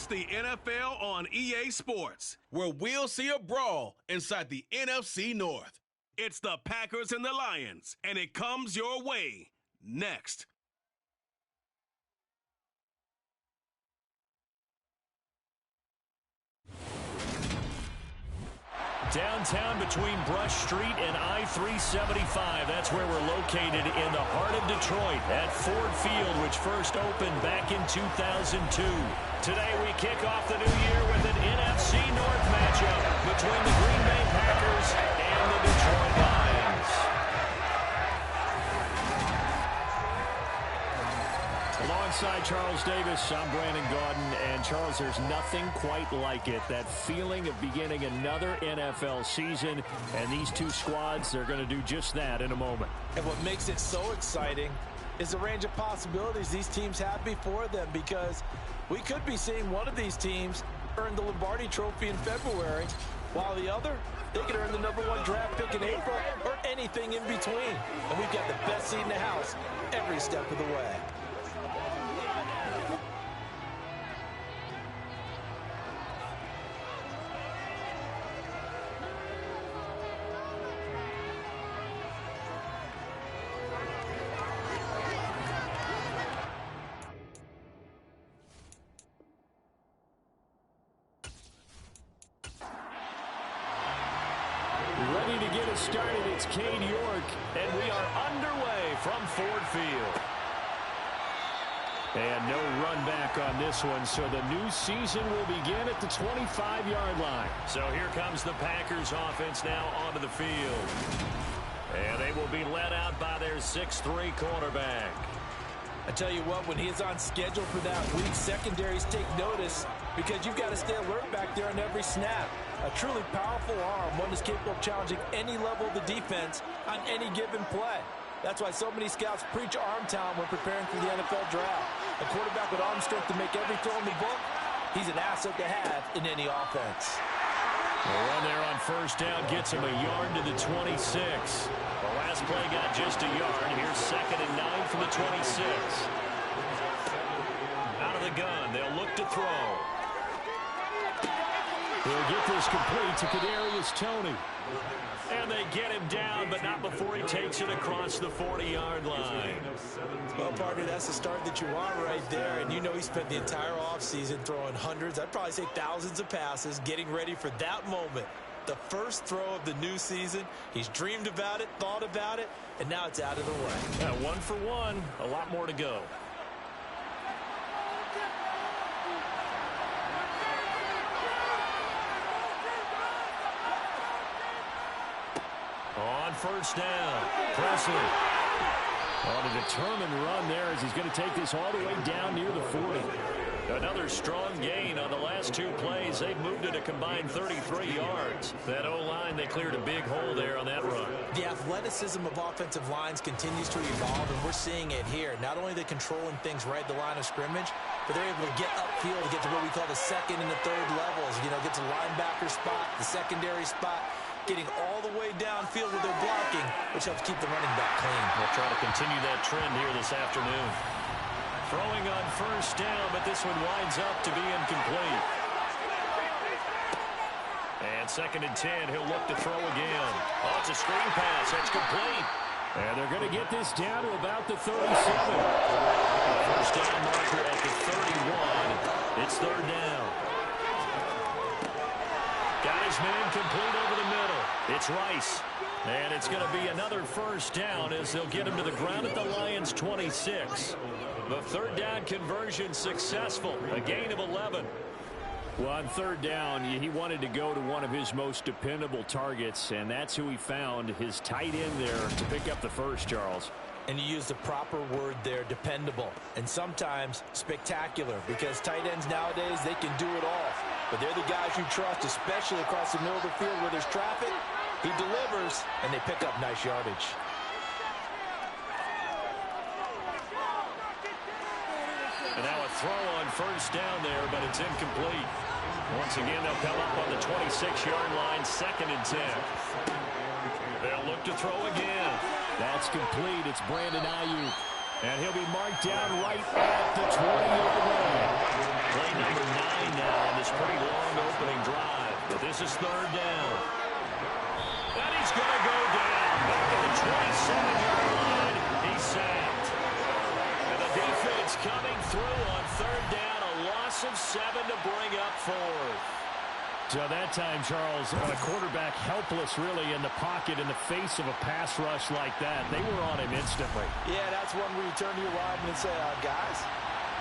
It's the NFL on EA Sports, where we'll see a brawl inside the NFC North. It's the Packers and the Lions, and it comes your way next. Downtown between Brush Street and I-375. That's where we're located in the heart of Detroit at Ford Field, which first opened back in 2002. Today we kick off the new year with an NFC North matchup between the Green Bay Packers and the Detroit Lions. Alongside Charles Davis, I'm Brandon Gaudin, and Charles, there's nothing quite like it. That feeling of beginning another NFL season, and these two squads, they're going to do just that in a moment. And what makes it so exciting is the range of possibilities these teams have before them, because we could be seeing one of these teams earn the Lombardi Trophy in February, while the other, they could earn the #1 draft pick in April or anything in between. And we've got the best seat in the house every step of the way. Ready to get us started, it's Cade York, and we are underway from Ford Field. And no run back on this one, so the new season will begin at the 25-yard line. So here comes the Packers offense now onto the field. And they will be led out by their 6'3" quarterback. I tell you what, when he is on schedule for that week, secondaries take notice because you've got to stay alert back there on every snap. A truly powerful arm, one that's capable of challenging any level of the defense on any given play. That's why so many scouts preach arm talent when preparing for the NFL draft. A quarterback with arm strength to make every throw in the book, he's an asset to have in any offense. The run there on first down gets him a yard to the 26. The last play got just a yard. Here's 2nd and 9 from the 26. Out of the gun, they'll look to throw. He'll get this complete to Kadarius Toney. And they get him down, but not before he takes it across the 40-yard line. Well, partner, that's the start that you want right there. And you know he spent the entire offseason throwing hundreds, I'd probably say thousands of passes, getting ready for that moment. The first throw of the new season. He's dreamed about it, thought about it, and now it's out of the way. Yeah, 1 for 1, a lot more to go. On first down, Presley on a determined run there as he's going to take this all the way down near the 40. Another strong gain on the last 2 plays. They've moved it a combined 33 yards. That O-line, they cleared a big hole there on that run. The athleticism of offensive lines continues to evolve, and we're seeing it here. Not only are they controlling things right at the line of scrimmage, but they're able to get upfield to get to what we call the 2nd and the 3rd levels. You know, get to linebacker spot, the secondary spot, getting all the way downfield with their blocking, which helps keep the running back clean. They'll try to continue that trend here this afternoon. Throwing on first down, but this one winds up to be incomplete. And 2nd and 10, he'll look to throw again. Oh, it's a screen pass. That's complete. And they're going to get this down to about the 37. First down marker at the 31. It's 3rd down. Got his man complete over the middle. It's Rice. And it's going to be another first down as they'll get him to the ground at the Lions' 26. The 3rd down conversion successful. A gain of 11. Well, on 3rd down, he wanted to go to one of his most dependable targets, and that's who he found, his tight end there to pick up the first, Charles. And you use the proper word there, dependable, and sometimes spectacular, because tight ends nowadays, they can do it all. But they're the guys you trust, especially across the middle of the field where there's traffic. He delivers, and they pick up nice yardage. And now a throw on first down there, but it's incomplete. Once again, they'll come up on the 26-yard line, 2nd and 10. They'll look to throw again. That's complete. It's Brandon Ayuk. And he'll be marked down right at the 20-yard line. Play number 9 now on this pretty long opening drive. But this is third down. And he's going to go down. Back at the 27-yard line. He's sacked. And the defense coming through on third down. A loss of 7 to bring up fourth. So that time, Charles, a quarterback helpless really in the pocket in the face of a pass rush like that. They were on him instantly. Yeah, that's one where you turn to your lineman and say, guys,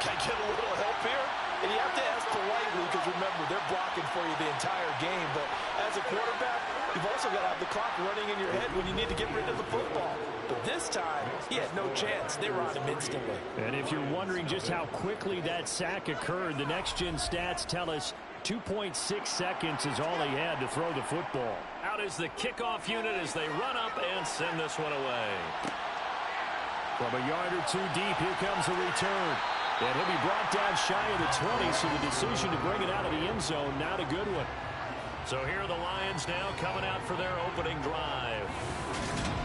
can I get a little help here? And you have to ask politely because, remember, they're blocking for you the entire game. But as a quarterback, you've also got to have the clock running in your head when you need to get rid of the football. But this time, he had no chance. They were on him instantly. And if you're wondering just how quickly that sack occurred, the next-gen stats tell us 2.6 seconds is all he had to throw the football. Out is the kickoff unit as they run up and send this one away. From a yard or two deep, here comes a return. And he'll be brought down shy of the 20, so the decision to bring it out of the end zone, not a good one. So here are the Lions now coming out for their opening drive.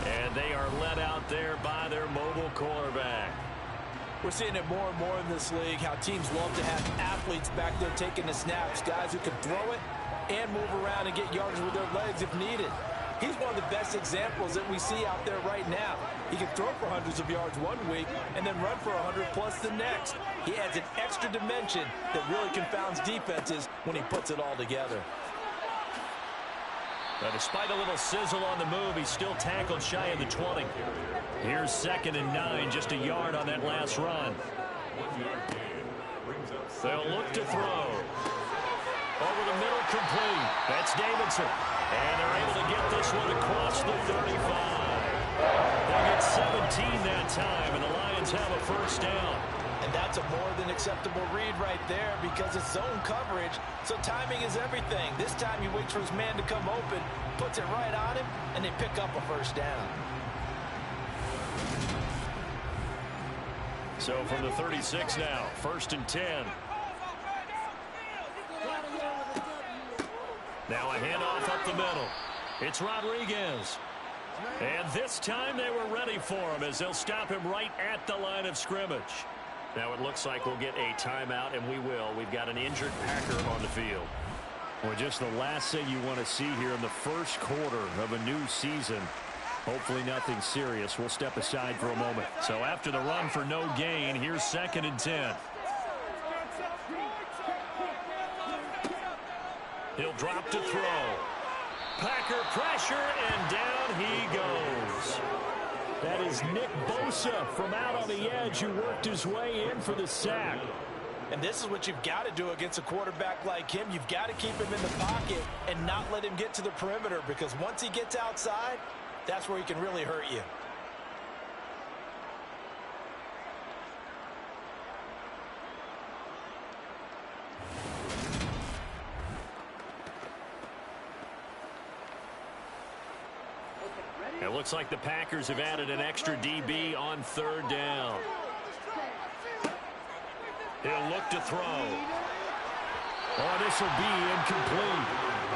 And they are led out there by their mobile quarterback. We're seeing it more and more in this league, how teams love to have athletes back there taking the snaps, guys who can throw it and move around and get yards with their legs if needed. He's one of the best examples that we see out there right now. He can throw for hundreds of yards one week and then run for 100+ the next. He adds an extra dimension that really confounds defenses when he puts it all together. But despite a little sizzle on the move, he's still tackled shy of the 20. Here's 2nd and 9, just a yard on that last run. They'll look to throw. Over the middle, complete. That's Davidson. And they're able to get this one across the 35. They'll get 17 that time, and the Lions have a first down. And that's a more than acceptable read right there because it's zone coverage, so timing is everything. This time he waits for his man to come open, puts it right on him, and they pick up a first down. So from the 36 now, 1st and 10. Now a handoff up the middle. It's Rodriguez. And this time they were ready for him as they'll stop him right at the line of scrimmage. Now it looks like we'll get a timeout, and we will. We've got an injured Packer on the field. Well, just the last thing you want to see here in the first quarter of a new season. Hopefully nothing serious. We'll step aside for a moment. So after the run for no gain, here's 2nd and 10. He'll drop to throw. Packer pressure, and down he goes. That is Nick Bosa from out on the edge who worked his way in for the sack. And this is what you've got to do against a quarterback like him. You've got to keep him in the pocket and not let him get to the perimeter, because once he gets outside, that's where he can really hurt you. It looks like the Packers have added an extra DB on 3rd down. He'll look to throw. Oh, this will be incomplete.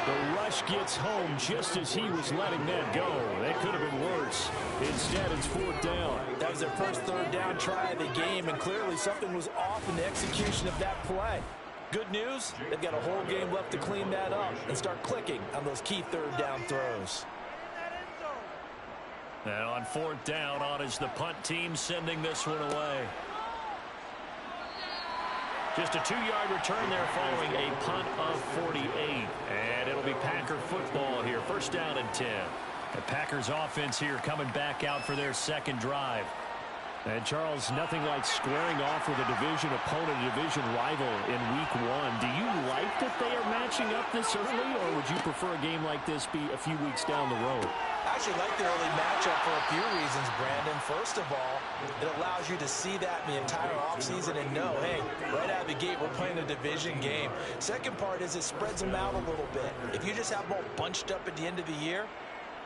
The rush gets home just as he was letting that go. That could have been worse. Instead, it's 4th down. That was their first 3rd down try of the game, and clearly something was off in the execution of that play. Good news, they've got a whole game left to clean that up and start clicking on those key 3rd down throws. Now on 4th down, on is the punt team sending this one away. Just a 2-yard return there following a punt of 48. And it'll be Packer football here. 1st down and 10. The Packers offense here coming back out for their 2nd drive. And Charles, nothing like squaring off with a division opponent, a division rival in week 1. Do you like that they are matching up this early, or would you prefer a game like this be a few weeks down the road? I actually like the early matchup for a few reasons, Brandon. First of all, it allows you to see that in the entire offseason and know, hey, right out of the gate, we're playing a division game. Second part is it spreads them out a little bit. If you just have them all bunched up at the end of the year,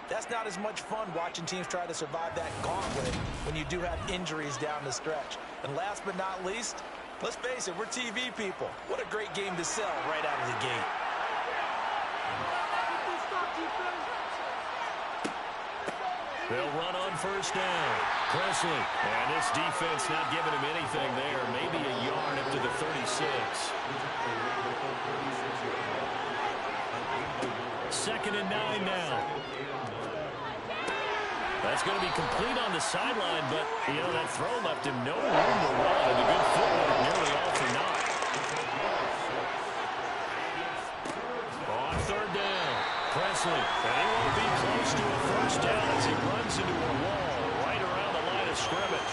that's not as much fun watching teams try to survive that gauntlet when you do have injuries down the stretch. And last but not least, let's face it, we're TV people. What a great game to sell right out of the gate. They'll run on first down. Presley. And this defense not giving him anything there. Maybe a yard up to the 36. Second and 9 now. That's going to be complete on the sideline, but, that throw left him no room to run. And a good footwork, nearly all for naught. On third down, Presley. And he won't be close to a first down as he runs into a wall right around the line of scrimmage.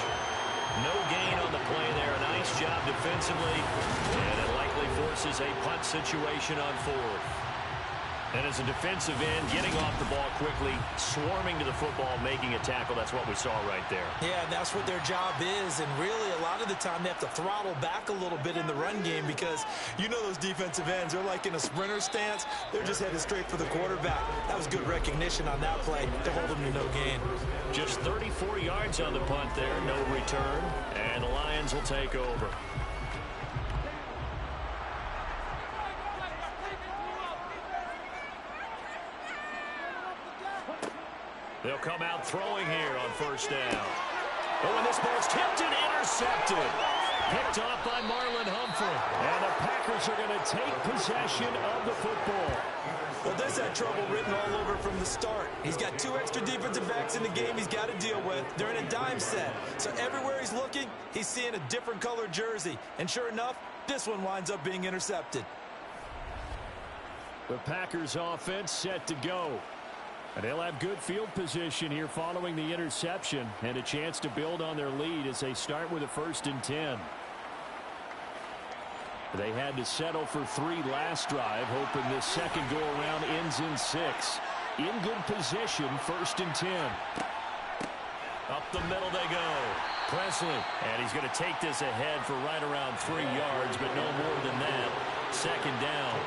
No gain on the play there. Nice job defensively. And it likely forces a punt situation on fourth. And as a defensive end, getting off the ball quickly, swarming to the football, making a tackle, that's what we saw right there. Yeah, and that's what their job is. And really, a lot of the time, they have to throttle back a little bit in the run game because those defensive ends, they're like in a sprinter stance. They're just headed straight for the quarterback. That was good recognition on that play to hold them to no gain. Just 34 yards on the punt there, no return. And the Lions will take over. They'll come out throwing here on first down. Oh, and this ball's tipped and intercepted. Picked off by Marlon Humphrey. And the Packers are going to take possession of the football. Well, this had trouble written all over from the start. He's got 2 extra defensive backs in the game he's got to deal with. They're in a dime set. So everywhere he's looking, he's seeing a different colored jersey. And sure enough, this one winds up being intercepted. The Packers offense set to go. And they'll have good field position here following the interception and a chance to build on their lead as they start with a 1st and 10. They had to settle for 3 last drive, hoping this second go-around ends in 6. In good position, 1st and 10. Up the middle they go. Presley. And he's going to take this ahead for right around 3 yards, but no more than that. Second down.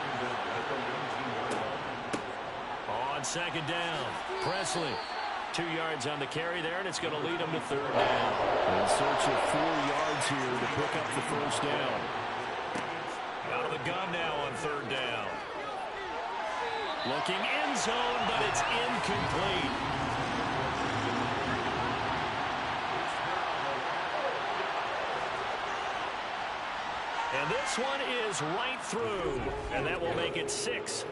On second down, Presley. 2 yards on the carry there, and it's going to lead him to third down. In search of 4 yards here to pick up the first down. Out of the gun now on third down. Looking end zone, but it's incomplete. And this one is right through, and that will make it 6-0.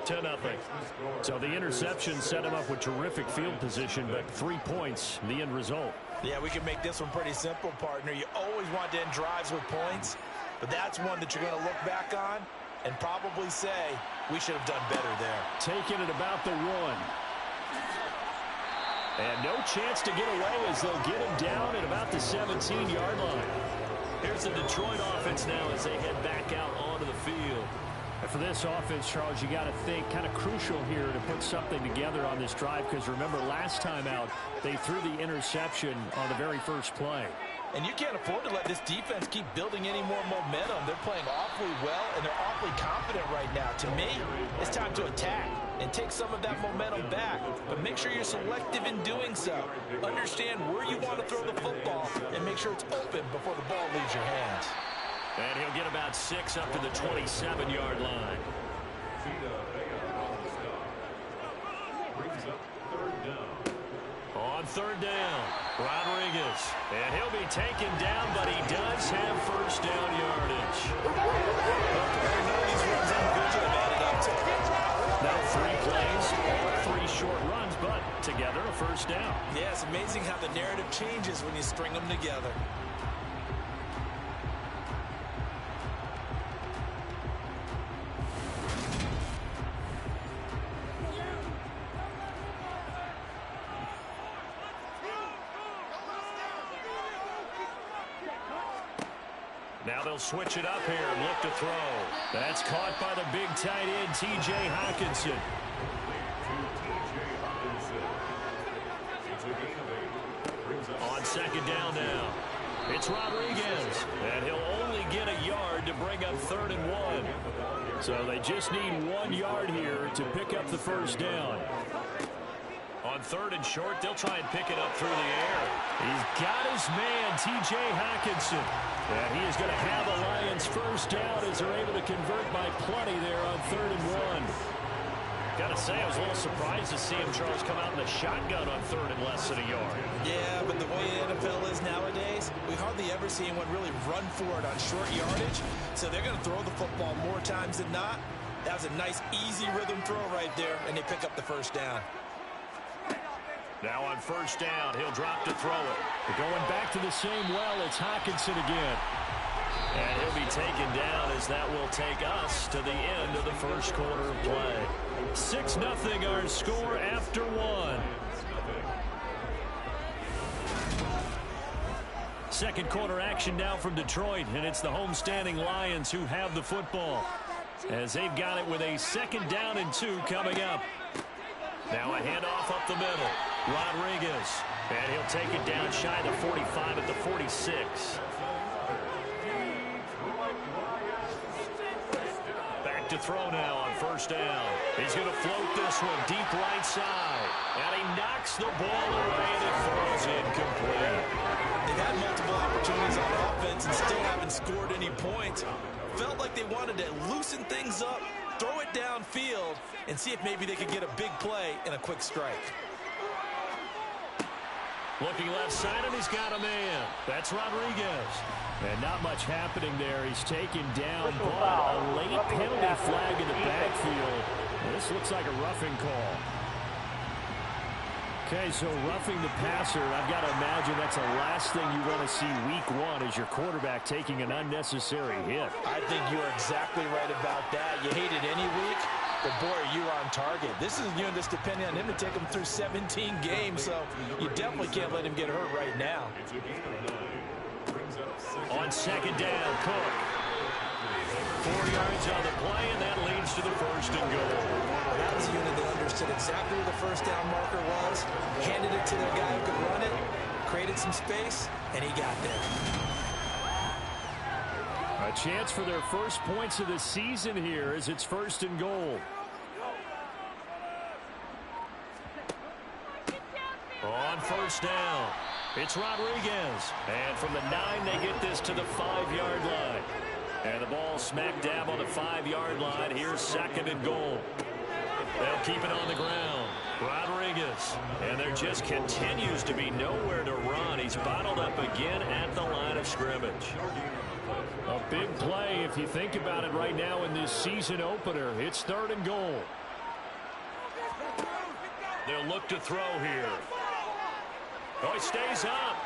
So the interception set him up with terrific field position, but 3 points, the end result. Yeah, we can make this one pretty simple, partner. You always want to end drives with points, but that's one that you're going to look back on and probably say, we should have done better there. Taking it about the 1. And no chance to get away as they'll get him down at about the 17-yard line. Here's the Detroit offense now as they head back out onto the field. And for this offense, Charles, you got to think kind of crucial here to put something together on this drive because remember last time out they threw the interception on the very first play. And you can't afford to let this defense keep building any more momentum. They're playing awfully well, and they're awfully confident right now. To me, it's time to attack and take some of that momentum back. But make sure you're selective in doing so. Understand where you want to throw the football and make sure it's open before the ball leaves your hands. And he'll get about 6 up to the 27-yard line. On third down, Rodriguez. And he'll be taken down, but he does have first down yardage. Now 3 plays, all 3 short runs, but together a first down. Yeah, it's amazing how the narrative changes when you string them together. Now they'll switch it up here and look to throw. That's caught by the big tight end, T.J. Hockenson. On second down now, it's Rodriguez. And he'll only get a yard to bring up 3rd and 1. So they just need 1 yard here to pick up the first down. On 3rd and short, they'll try and pick it up through the air. He's got his man, T.J. Hockenson. And he is going to have a Lions first down as they're able to convert by plenty there on 3rd and 1. Gotta say, I was a little surprised to see him, Charles, come out in the shotgun on third and less than a yard. Yeah, but the way the NFL is nowadays, we hardly ever see anyone really run for it on short yardage. So they're going to throw the football more times than not. That was a nice, easy rhythm throw right there, and they pick up the first down. Now on first down, he'll drop to throw it. We're going back to the same well. It's Hockenson again. And he'll be taken down as that will take us to the end of the first quarter of play. 6-0 our score after one. Second quarter action now from Detroit, and it's the homestanding Lions who have the football, as they've got it with a 2nd down and 2 coming up. Now a handoff up the middle. Rodriguez, and he'll take it down shy of the 45 at the 46. Back to throw now on first down. He's going to float this one deep right side, and he knocks the ball away, and it falls incomplete. They've had multiple opportunities on offense and still haven't scored any points. Felt like they wanted to loosen things up, throw it downfield, and see if maybe they could get a big play and a quick strike. Looking left side, and he's got a man. That's Rodriguez. And not much happening there. He's taken down, but a late penalty flag in the backfield. This looks like a roughing call. Okay, so roughing the passer, I've got to imagine that's the last thing you want to see week one is your quarterback taking an unnecessary hit. I think you are exactly right about that. You hate it any week, but boy, are you on target. This is this depending on him to take him through 17 games, so you definitely can't let him get hurt right now. On second down, Cook. 4 yards on the play, and that leads to the first and goal. That was a unit that understood exactly where the first down marker was, handed it to their guy who could run it, created some space, and he got there. A chance for their first points of the season here as it's first and goal. On first down, it's Rodriguez. And from the 9, they get this to the 5-yard line. And the ball smack dab on the 5-yard line. Here's second and goal. They'll keep it on the ground. Rodriguez. And there just continues to be nowhere to run. He's bottled up again at the line of scrimmage. A big play if you think about it right now in this season opener. It's third and goal. They'll look to throw here. Oh, he stays up.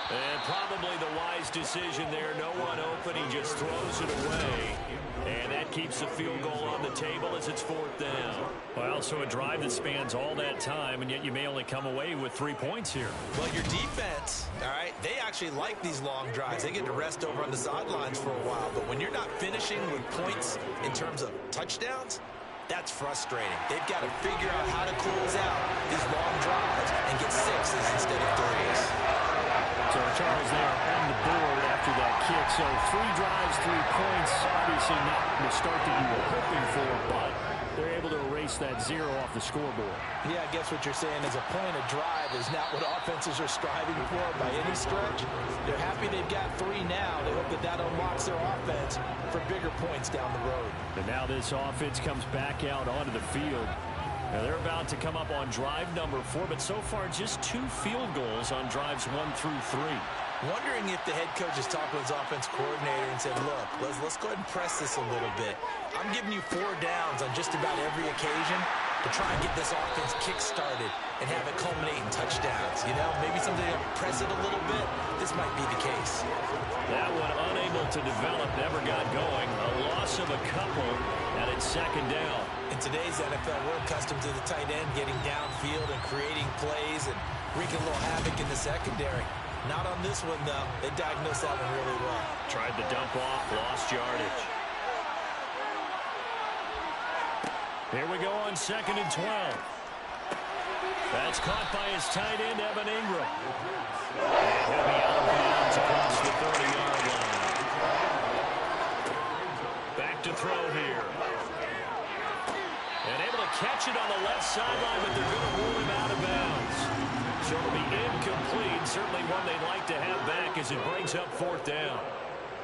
And probably the wise decision there. No one open. He just throws it away. And that keeps the field goal on the table as it's 4th down. Well, so a drive that spans all that time, and yet you may only come away with 3 points here. Well, your defense, all right, they actually like these long drives. They get to rest over on the sidelines for a while. But when you're not finishing with points in terms of touchdowns, that's frustrating. They've got to figure out how to close out these long drives and get 6s instead of 3s. So Charles there on the board after that kick. So 3 drives, 3 points. Obviously not the start that you were hoping for, but they're able to erase that 0 off the scoreboard. Yeah, I guess what you're saying is a point of drive is not what offenses are striving for by any stretch. They're happy they've got 3 now. They hope that that unlocks their offense for bigger points down the road. And now this offense comes back out onto the field. Now they're about to come up on drive number 4, but so far just 2 field goals on drives 1 through 3. Wondering if the head coach has talked with his offense coordinator and said, look, let's go ahead and press this a little bit. I'm giving you 4 downs on just about every occasion to try and get this offense kick-started and have it culminate in touchdowns. You know, maybe something to press it a little bit. This might be the case. That one unable to develop, never got going. A loss of a couple, and it's second down. In today's NFL, we're accustomed to the tight end getting downfield and creating plays and wreaking a little havoc in the secondary. Not on this one, though. They diagnosed that one really well. Tried to dump off, lost yardage. Here we go on 2nd and 12. That's caught by his tight end, Evan Ingram. And he'll be out of bounds across the 30-yard line. Back to throw here. And able to catch it on the left sideline, but they're going to rule him out of bounds. So it'll be incomplete. Certainly one they'd like to have back as it brings up 4th down.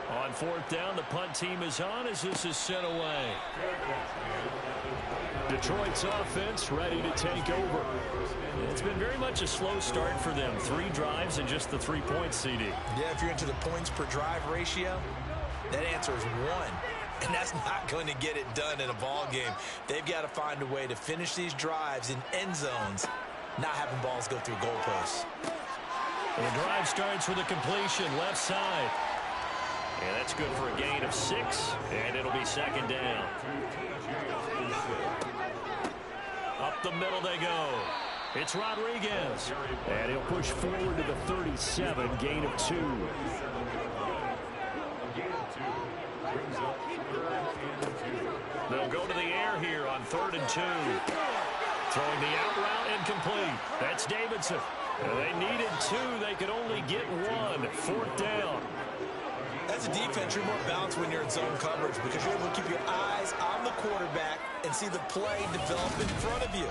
On fourth down, the punt team is on as this is sent away. Detroit's offense ready to take over. It's been very much a slow start for them. 3 drives and just the 3 points, CD. Yeah, if you're into the points per drive ratio, that answer is 1. And that's not going to get it done in a ball game. They've got to find a way to finish these drives in end zones, not having balls go through goalposts. The drive starts with a completion left side. And that's good for a gain of 6, and it'll be second down. Up the middle they go. It's Rodriguez. And he'll push forward to the 37, gain of 2. They'll go to the air here on 3rd and 2. Throwing the out route incomplete. That's Davidson. They needed 2. They could only get 1. 4th down. As a defense, you're more balanced when you're in zone coverage because you're able to keep your eyes on the quarterback and see the play develop in front of you.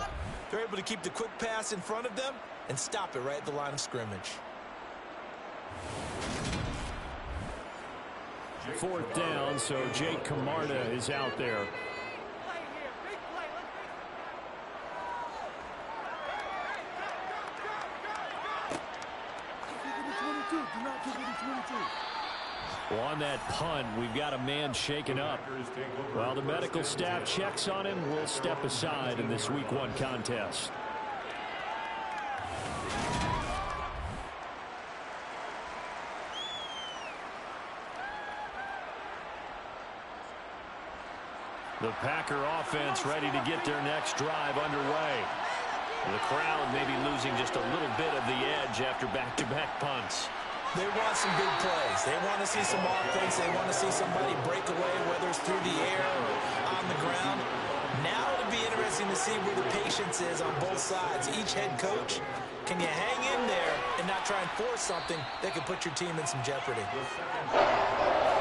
They're able to keep the quick pass in front of them and stop it right at the line of scrimmage. 4th down, so Jake Camarda is out there. Well, on that punt, we've got a man shaken up. While the medical staff checks on him, we'll step aside in this Week 1 contest. The Packer offense ready to get their next drive underway. The crowd maybe losing just a little bit of the edge after back-to-back punts. They want some big plays. They want to see some offense. They want to see somebody break away, whether it's through the air or on the ground. Now it'll be interesting to see where the patience is on both sides. Each head coach, can you hang in there and not try and force something that could put your team in some jeopardy?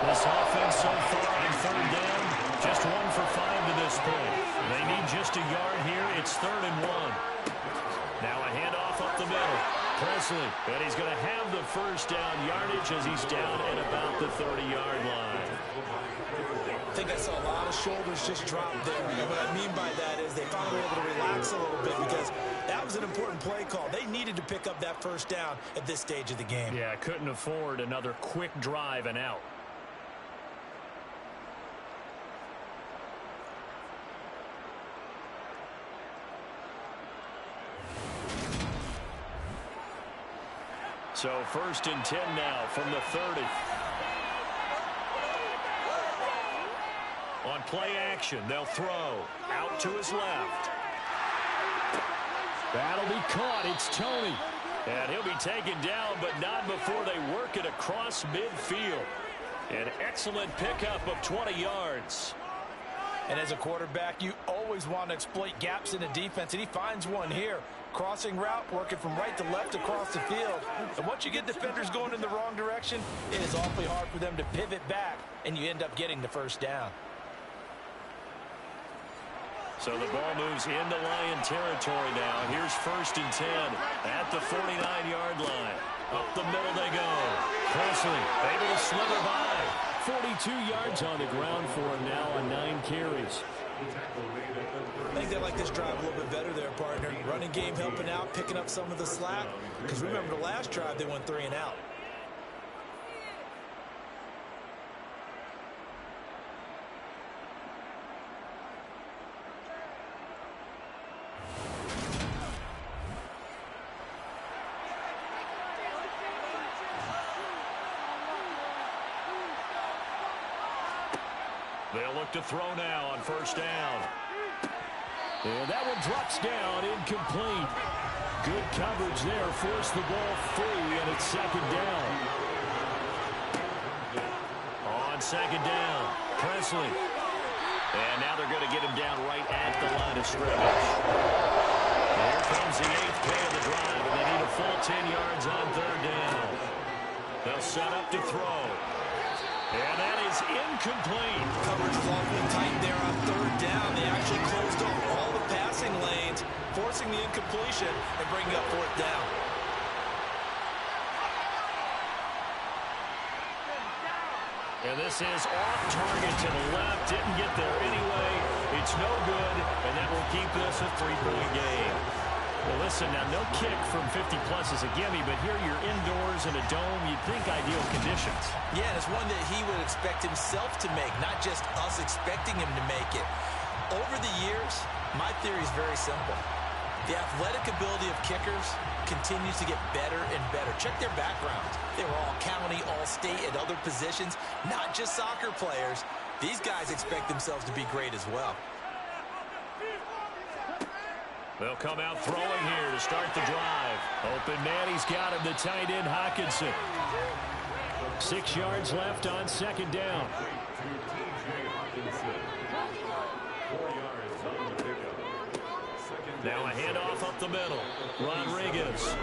This offense so far on 3rd down, just 1 for 5 to this point. They need just a yard here. It's 3rd and 1. Now a handoff up the middle. Presley, and he's going to have the first down yardage as he's down at about the 30-yard line. I think I saw a lot of shoulders just drop there. And what I mean by that is they finally were able to relax a little bit because that was an important play call. They needed to pick up that first down at this stage of the game. Yeah, couldn't afford another quick drive and out. So 1st and 10 now from the 30. On play action, they'll throw. Out to his left. That'll be caught. It's Tony. And he'll be taken down, but not before they work it across midfield. An excellent pickup of 20 yards. And as a quarterback, you always want to exploit gaps in the defense, and he finds one here. Crossing route, working from right to left across the field. And once you get defenders going in the wrong direction, it is awfully hard for them to pivot back, and you end up getting the first down. So the ball moves into Lion territory now. Here's 1st and 10 at the 49-yard line. Up the middle they go. Presley able to slither by. 42 yards on the ground for him now on 9 carries. I think they like this drive a little bit better there, partner. Running game helping out, picking up some of the slack. Because remember the last drive, they went 3 and out. They'll look to throw now on 1st down. And that one drops down, incomplete. Good coverage there, forced the ball free, and it's 2nd down. On 2nd down, Presley. And now they're going to get him down right at the line of scrimmage. Here comes the 8th play of the drive, and they need a full 10 yards on 3rd down. They'll set up to throw. And that is incomplete. Coverage is awfully tight there on 3rd down. They actually closed off all the passing lanes, forcing the incompletion and bringing up 4th down. And this is off target to the left. Didn't get there anyway. It's no good, and that will keep this a 3-point game. Well, listen, now no kick from 50-plus is a gimme, but here you're indoors in a dome. You'd think ideal conditions. Yeah, and it's one that he would expect himself to make, not just us expecting him to make it. Over the years, my theory is very simple. The athletic ability of kickers continues to get better and better. Check their backgrounds. They were all county, all state, at other positions, not just soccer players. These guys expect themselves to be great as well. They'll come out throwing here to start the drive. Open man, he's got him, the tight end, Hawkinson. 6 yards left on second down. Now a handoff up the middle. Rodriguez.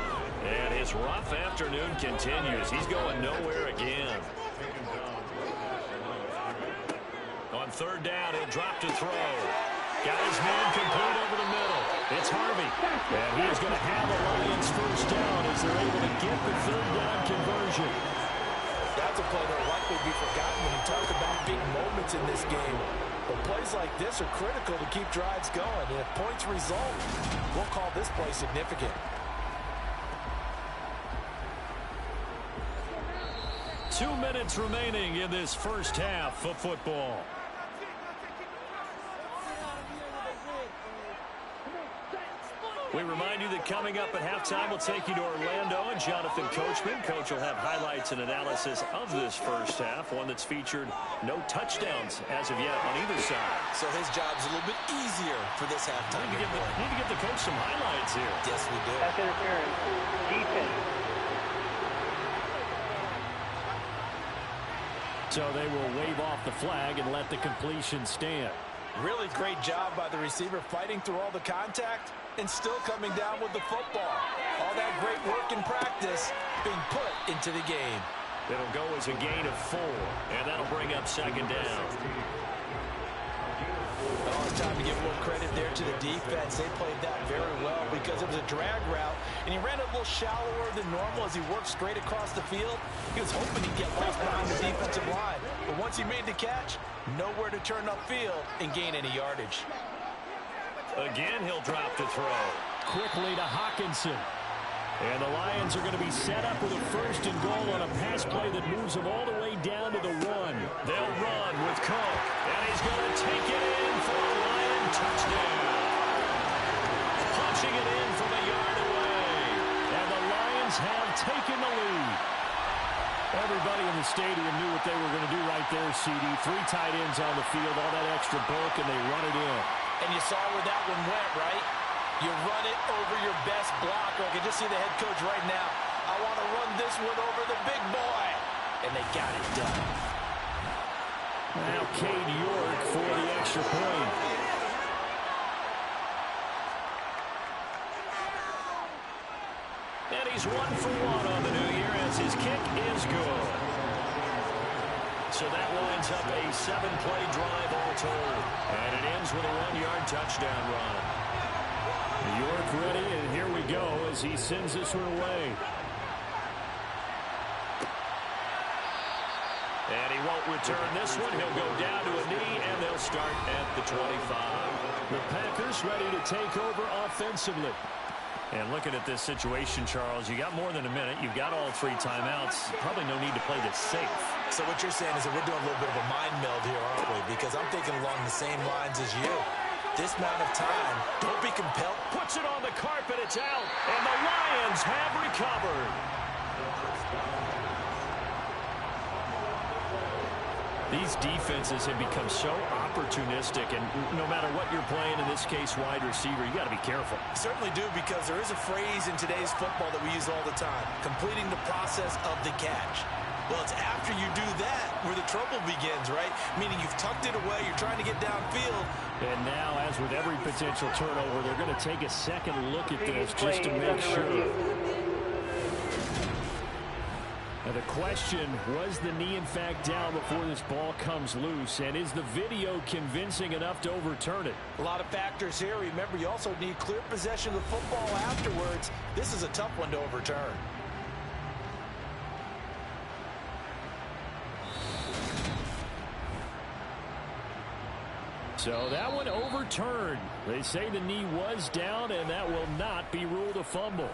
And his rough afternoon continues. He's going nowhere again. On third down, he'll drop to throw. Got his man complete over the middle. It's Harvey. And he is going to have the Lions first down as they're able to get the third down conversion. That's a play that will likely be forgotten when you talk about big moments in this game. But plays like this are critical to keep drives going. And if points result, we'll call this play significant. Two minutes remaining in this first half of football. We remind you that coming up at halftime, we'll take you to Orlando and Jonathan Coachman. Coach will have highlights and analysis of this first half, one that's featured no touchdowns as of yet on either side. So his job's a little bit easier for this halftime. Need to give the coach some highlights here. Yes, we do. Pass interference. Defense. So they will wave off the flag and let the completion stand. Really great job by the receiver fighting through all the contact and still coming down with the football. All that great work in practice being put into the game. It'll go as a gain of 4, and that'll bring up second down. Oh, it's time to give a little credit there to the defense. They played that very well because it was a drag route, and he ran a little shallower than normal as he worked straight across the field. He was hoping he'd get lost behind the defensive line, but once he made the catch, nowhere to turn upfield and gain any yardage. Again, he'll drop to throw. Quickly to Hawkinson. And the Lions are going to be set up with a first and goal on a pass play that moves them all the way down to the 1. They'll run with Cook, and he's going to take it in for a Lion touchdown. Punching it in from a yard away. And the Lions have taken the lead. Everybody in the stadium knew what they were going to do right there, CD. 3 tight ends on the field, all that extra bulk, and they run it in. And you saw where that one went, right? You run it over your best blocker. I can just see the head coach right now. I want to run this one over the big boy. And they got it done. Now Cade York for the extra point. And he's 1 for 1 on the new year as his kick is good. So that lines up a 7-play drive all told. And it ends with a 1-yard touchdown run. York ready, and here we go as he sends this one away. And he won't return this one. He'll go down to a knee, and they'll start at the 25. The Packers ready to take over offensively. And looking at this situation, Charles, you got more than a minute. You've got all 3 timeouts. Probably no need to play this safe. So what you're saying is that we're doing a little bit of a mind meld here, aren't we? Because I'm thinking along the same lines as you. This amount of time, don't be compelled. Puts it on the carpet, it's out. And the Lions have recovered. These defenses have become so opportunistic, and no matter what you're playing, in this case wide receiver, you got to be careful. Certainly do, because there is a phrase in today's football that we use all the time, completing the process of the catch. Well, it's after you do that where the trouble begins, right? Meaning you've tucked it away, you're trying to get downfield. And now, as with every potential turnover, they're going to take a second look at this just to make sure. Now the question, was the knee in fact down before this ball comes loose? And is the video convincing enough to overturn it? A lot of factors here. Remember, you also need clear possession of the football afterwards. This is a tough one to overturn. So that one overturned. They say the knee was down, and that will not be ruled a fumble.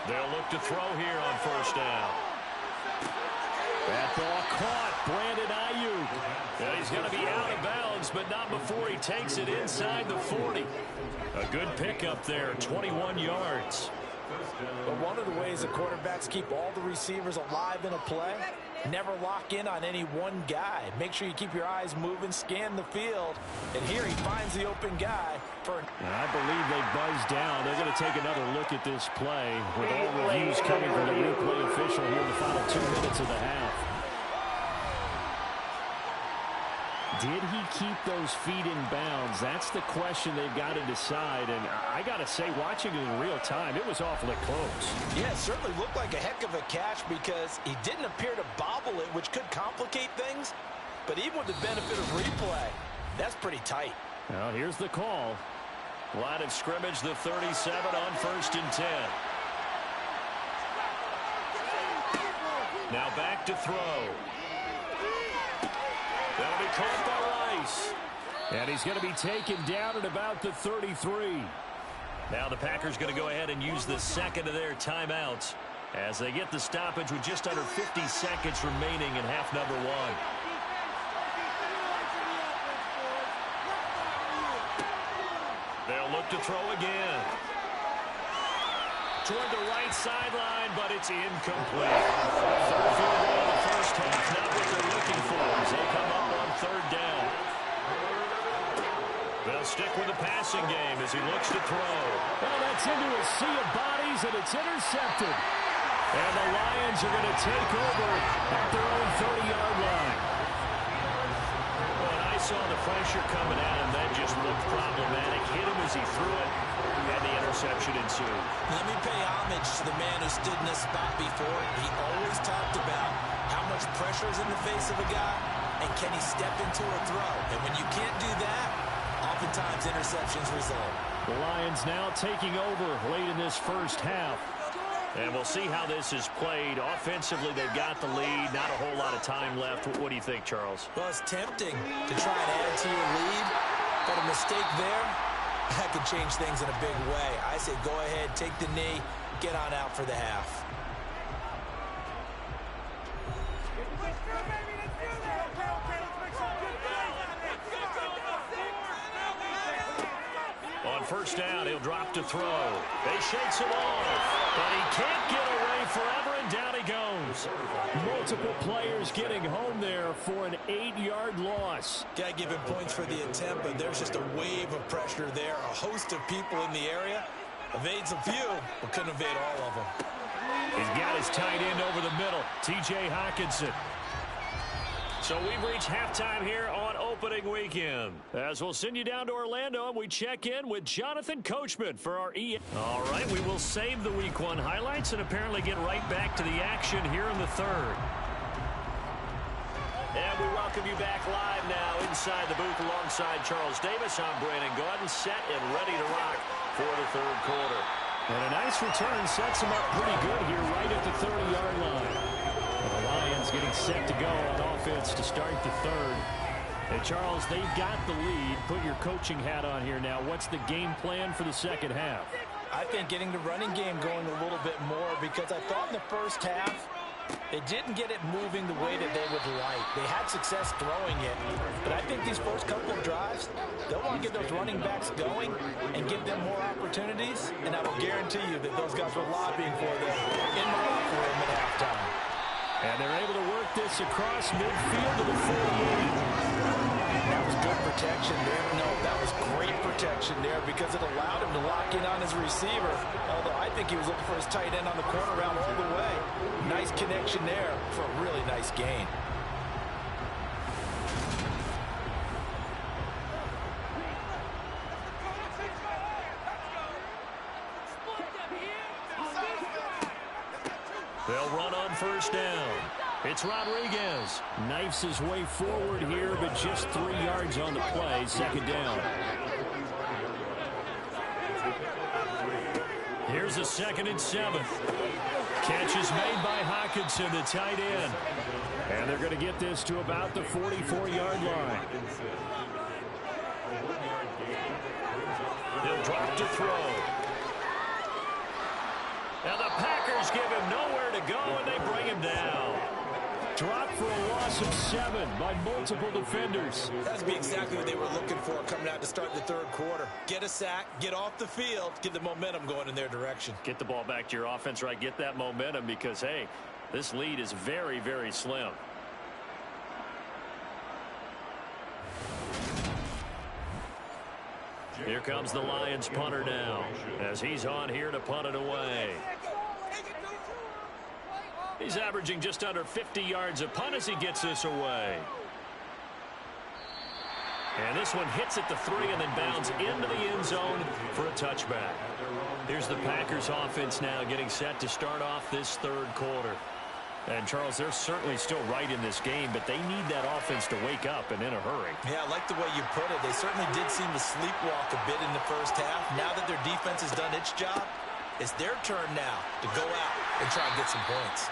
They'll look to throw here on first down. That ball caught. Brandon Ayuk. Yeah, he's going to be out of bounds, but not before he takes it inside the 40. A good pickup there, 21 yards. But one of the ways the quarterbacks keep all the receivers alive in a play, never lock in on any one guy. Make sure you keep your eyes moving, scan the field. And here he finds the open guy. I believe they buzzed down. They're going to take another look at this play with all reviews coming from the replay official here in the final 2 minutes of the half. Did he keep those feet in bounds? That's the question they've got to decide. And I got to say, watching it in real time, it was awfully close. Yeah, it certainly looked like a heck of a catch because he didn't appear to bobble it, which could complicate things. But even with the benefit of replay, that's pretty tight. Well, here's the call. Line of scrimmage, the 37 on 1st and 10. Now back to throw. That'll be caught by Rice. And he's going to be taken down at about the 33. Now the Packers going to go ahead and use the second of their timeouts as they get the stoppage with just under 50 seconds remaining in half number 1. They'll look to throw again. Toward the right sideline, but it's incomplete. Third field goal in the first half, not what they're looking for as they come up on 3rd down. They'll stick with the passing game as he looks to throw. Well, that's into a sea of bodies, and it's intercepted. And the Lions are going to take over at their own 30-yard line. When I saw the pressure coming at him, that just looked problematic. Hit him as he threw it, and the interception ensued. Let me pay homage to the man who stood in this spot before. He always talked about how much pressure is in the face of a guy, and can he step into a throw. And when you can't do that, oftentimes interceptions result. The Lions now taking over late in this first half. And we'll see how this is played. Offensively, they've got the lead. Not a whole lot of time left. What do you think, Charles? Well, it's tempting to try and add to your lead, but a mistake there, that could change things in a big way. I say go ahead, take the knee, get on out for the half. On first down, he'll drop to throw. They shakes him off, but he can't get away forever, and down he goes. Multiple players getting home there for an 8-yard loss. Got to give him points for the attempt, but there's just a wave of pressure there. A host of people in the area. Evades a few, but couldn't evade all of them. He's got his tight end over the middle, T.J. Hockenson. So we've reached halftime here on opening weekend. As we'll send you down to Orlando, and we check in with Jonathan Coachman for our All right, we will save the Week 1 highlights and apparently get right back to the action here in the third. And we welcome you back live now inside the booth alongside Charles Davis. I'm Brandon Gaudin, set and ready to rock for the third quarter. And a nice return sets him up pretty good here right at the 30-yard line. The Lions getting set to go on offense to start the third. Hey, Charles, they've got the lead. Put your coaching hat on here now. What's the game plan for the second half? I think getting the running game going a little bit more because I thought in the first half they didn't get it moving the way that they would like. They had success throwing it, but I think these first couple of drives, they'll want to get those running backs going and give them more opportunities, and I will guarantee you that those guys were lobbying for them in the locker room at halftime. And they're able to work this across midfield to the 48. That was good protection there. No, that was great protection there because it allowed him to lock in on his receiver. Although I think he was looking for his tight end on the corner route all the way. Nice connection there for a really nice gain. They'll run on first down. It's Rodriguez. Knifes his way forward here, but just 3 yards on the play. Second down. Here's a 2nd and 7. Catch is made by Hockenson, the tight end. And they're going to get this to about the 44-yard line. He'll drop to throw. And the Packers give him nowhere to go, and they bring him down. Dropped for a loss of 7 by multiple defenders. That's exactly what they were looking for coming out to start the third quarter. Get a sack, get off the field, get the momentum going in their direction. Get the ball back to your offense, right? Get that momentum because, hey, this lead is very, very slim. Here comes the Lions punter now as he's on here to punt it away. He's averaging just under 50 yards a punt as he gets this away. And this one hits at the 3 and then bounds into the end zone for a touchback. Here's the Packers offense now getting set to start off this third quarter. And, Charles, they're certainly still right in this game, but they need that offense to wake up and in a hurry. Yeah, I like the way you put it. They certainly did seem to sleepwalk a bit in the first half. Now that their defense has done its job, it's their turn now to go out and try and get some points.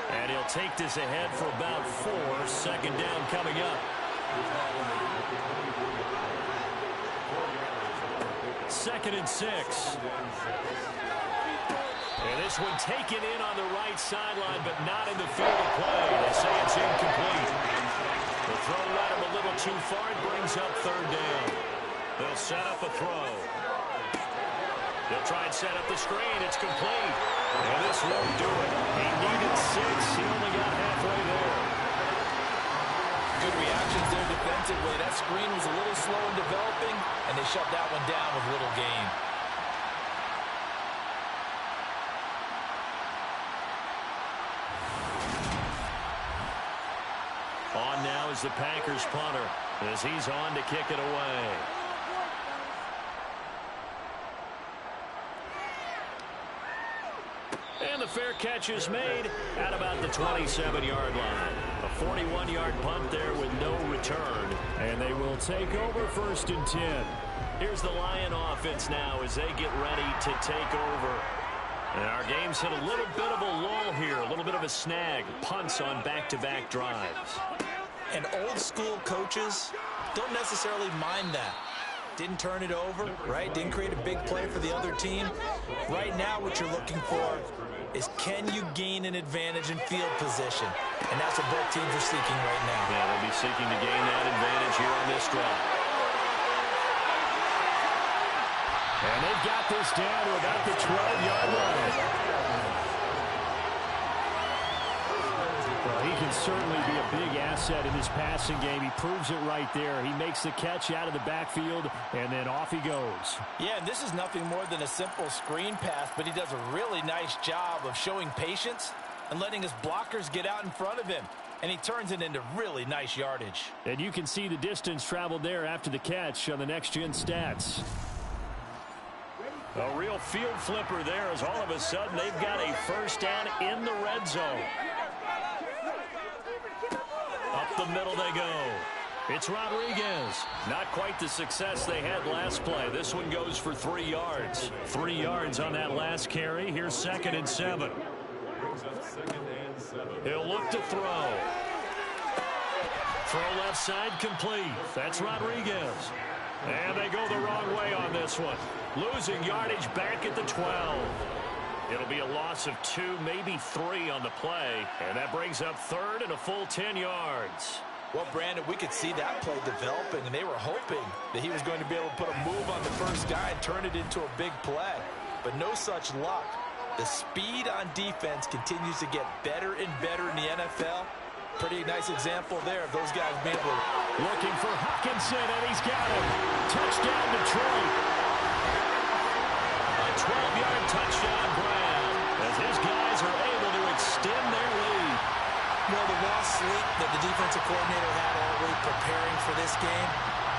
And he'll take this ahead for about 4. 2nd down coming up. 2nd and 6. And this one taken in on the right sideline, but not in the field of play. They say it's incomplete. The throw led him a little too far. It brings up 3rd down. They'll set up a throw. They'll try and set up the screen. It's complete. And this won't do it. He needed 6. He only got halfway there. Good reactions there defensively. That screen was a little slow in developing, and they shut that one down with little gain. On now is the Packers punter as he's on to kick it away. And the fair catch is made at about the 27-yard line. A 41-yard punt there with no return. And they will take over 1st and 10. Here's the Lion offense now as they get ready to take over. And our game's hit a little bit of a lull here, a little bit of a snag. Punts on back-to-back drives. And old-school coaches don't necessarily mind that. Didn't turn it over, right? Didn't create a big play for the other team. Right now what you're looking for is can you gain an advantage in field position? And that's what both teams are seeking right now. Yeah, they'll be seeking to gain that advantage here on this drive. And they've got this down to about the 12-yard line. Well, he can certainly be a big asset in this passing game. He proves it right there. He makes the catch out of the backfield, and then off he goes. Yeah, and this is nothing more than a simple screen pass, but he does a really nice job of showing patience and letting his blockers get out in front of him. And he turns it into really nice yardage. And you can see the distance traveled there after the catch on the next-gen stats. A real field flipper there as all of a sudden they've got a 1st down in the red zone. Up the middle they go. It's Rodriguez. Not quite the success they had last play. This one goes for 3 yards. 3 yards on that last carry. Here's 2nd and 7. He'll look to throw. Throw left side complete. That's Rodriguez. And they go the wrong way on this one. Losing yardage back at the 12. It'll be a loss of 2, maybe 3 on the play. And that brings up 3rd and a full 10 yards. Well, Brandon, we could see that play developing, and they were hoping that he was going to be able to put a move on the first guy and turn it into a big play. But no such luck. The speed on defense continues to get better and better in the NFL. Pretty nice example there of those guys being able to... Looking for Hockenson, and he's got him. Touchdown, Detroit. A 12-yard touchdown grab as his guys are able to extend their lead. You know, the lost sleep that the defensive coordinator had all week preparing for this game,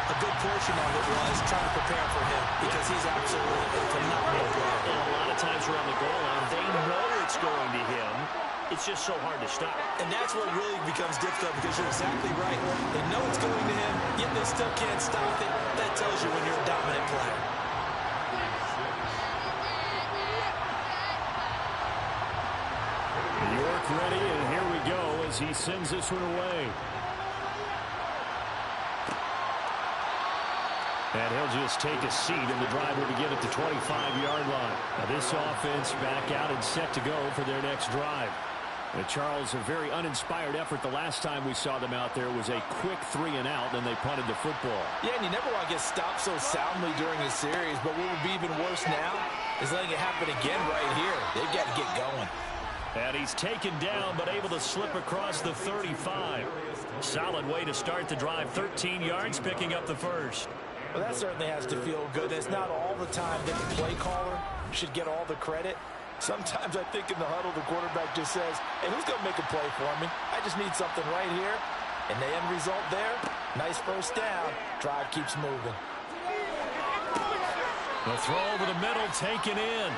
a good portion of it was trying to prepare for him because he's absolutely a phenomenal player. And a lot of times around the goal line, they know it's going to him. It's just so hard to stop. And that's what really becomes difficult because you're exactly right. They know it's going to him, yet they still can't stop it. That tells you when you're a dominant player. ready, and here we go as he sends this one away. And he'll just take a seat, and the drive will begin at the 25-yard line. Now this offense back out and set to go for their next drive. And Charles, a very uninspired effort. The last time we saw them out there was a quick 3-and-out, then they punted the football. Yeah, and you never want to get stopped so soundly during a series, but what would be even worse now is letting it happen again right here. They've got to get going. And he's taken down, but able to slip across the 35. Solid way to start the drive. 13 yards, picking up the first. Well, that certainly has to feel good. It's not all the time that the play caller should get all the credit. Sometimes I think in the huddle, the quarterback just says, hey, who's going to make a play for me? I just need something right here. And the end result there, nice first down. Drive keeps moving. The throw over the middle, taken in.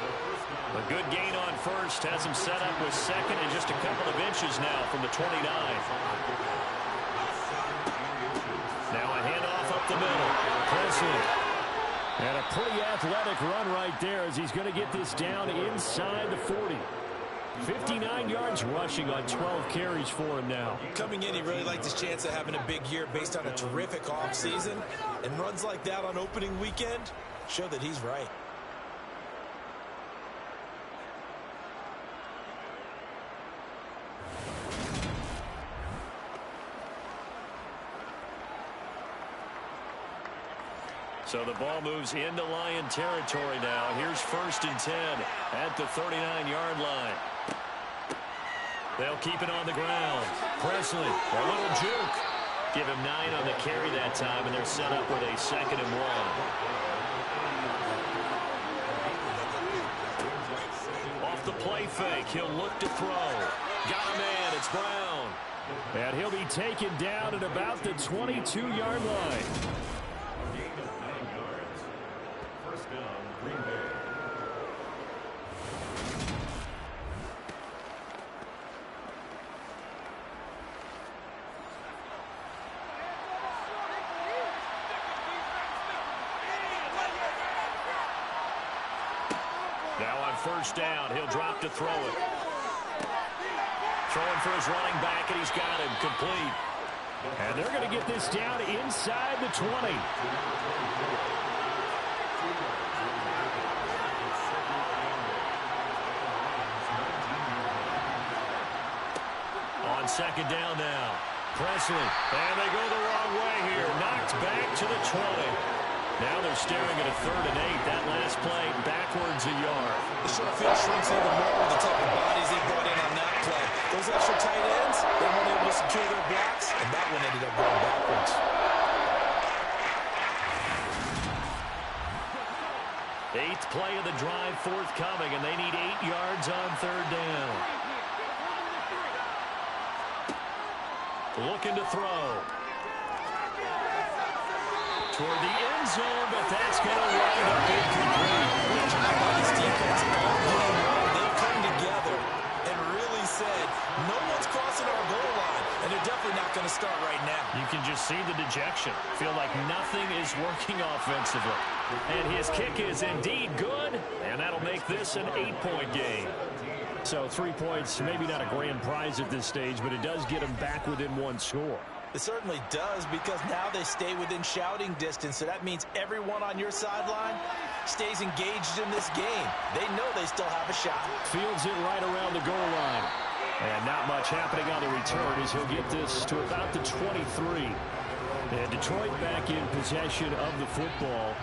A good gain on first. Has him set up with second and just a couple of inches now from the 29. Now a handoff up the middle. Presley. And a pretty athletic run right there as he's going to get this down inside the 40. 59 yards rushing on 12 carries for him now. Coming in, he really liked his chance of having a big year based on a terrific offseason. And runs like that on opening weekend show that he's right. So the ball moves into Lion territory now. Here's 1st and 10 at the 39-yard line. They'll keep it on the ground. Presley, a little juke. Give him 9 on the carry that time, and they're set up with a 2nd and 1. Off the play fake, he'll look to throw. Got a man, it's Brown. And he'll be taken down at about the 22-yard line. Now on 1st down, he'll drop to throw it. Throwing for his running back, and he's got him complete. And they're going to get this down inside the 20. On 2nd down now. Presley, and they go the wrong way here. Knocked back to the 20. Now they're staring at a 3rd and 8. That last play backwards a yard. The short field shrinks even more with the type of bodies they brought in on that play. Those extra tight ends, they weren't able to secure their blocks, and that one ended up going backwards. 8th play of the drive forthcoming, and they need 8 yards on 3rd down. Looking to throw. Toward the end zone, but that's going to wind up incomplete. Good job by this defense all game long. They've come together and really said, no one's crossing our goal line, and they're definitely not going to start right now. You can just see the dejection. Feel like nothing is working offensively. And his kick is indeed good, and that'll make this an 8-point game. So 3 points, maybe not a grand prize at this stage, but it does get them back within 1 score. It certainly does, because now they stay within shouting distance, so that means everyone on your sideline stays engaged in this game. They know they still have a shot. Fields it right around the goal line. And not much happening on the return as he'll get this to about the 23. And Detroit back in possession of the football.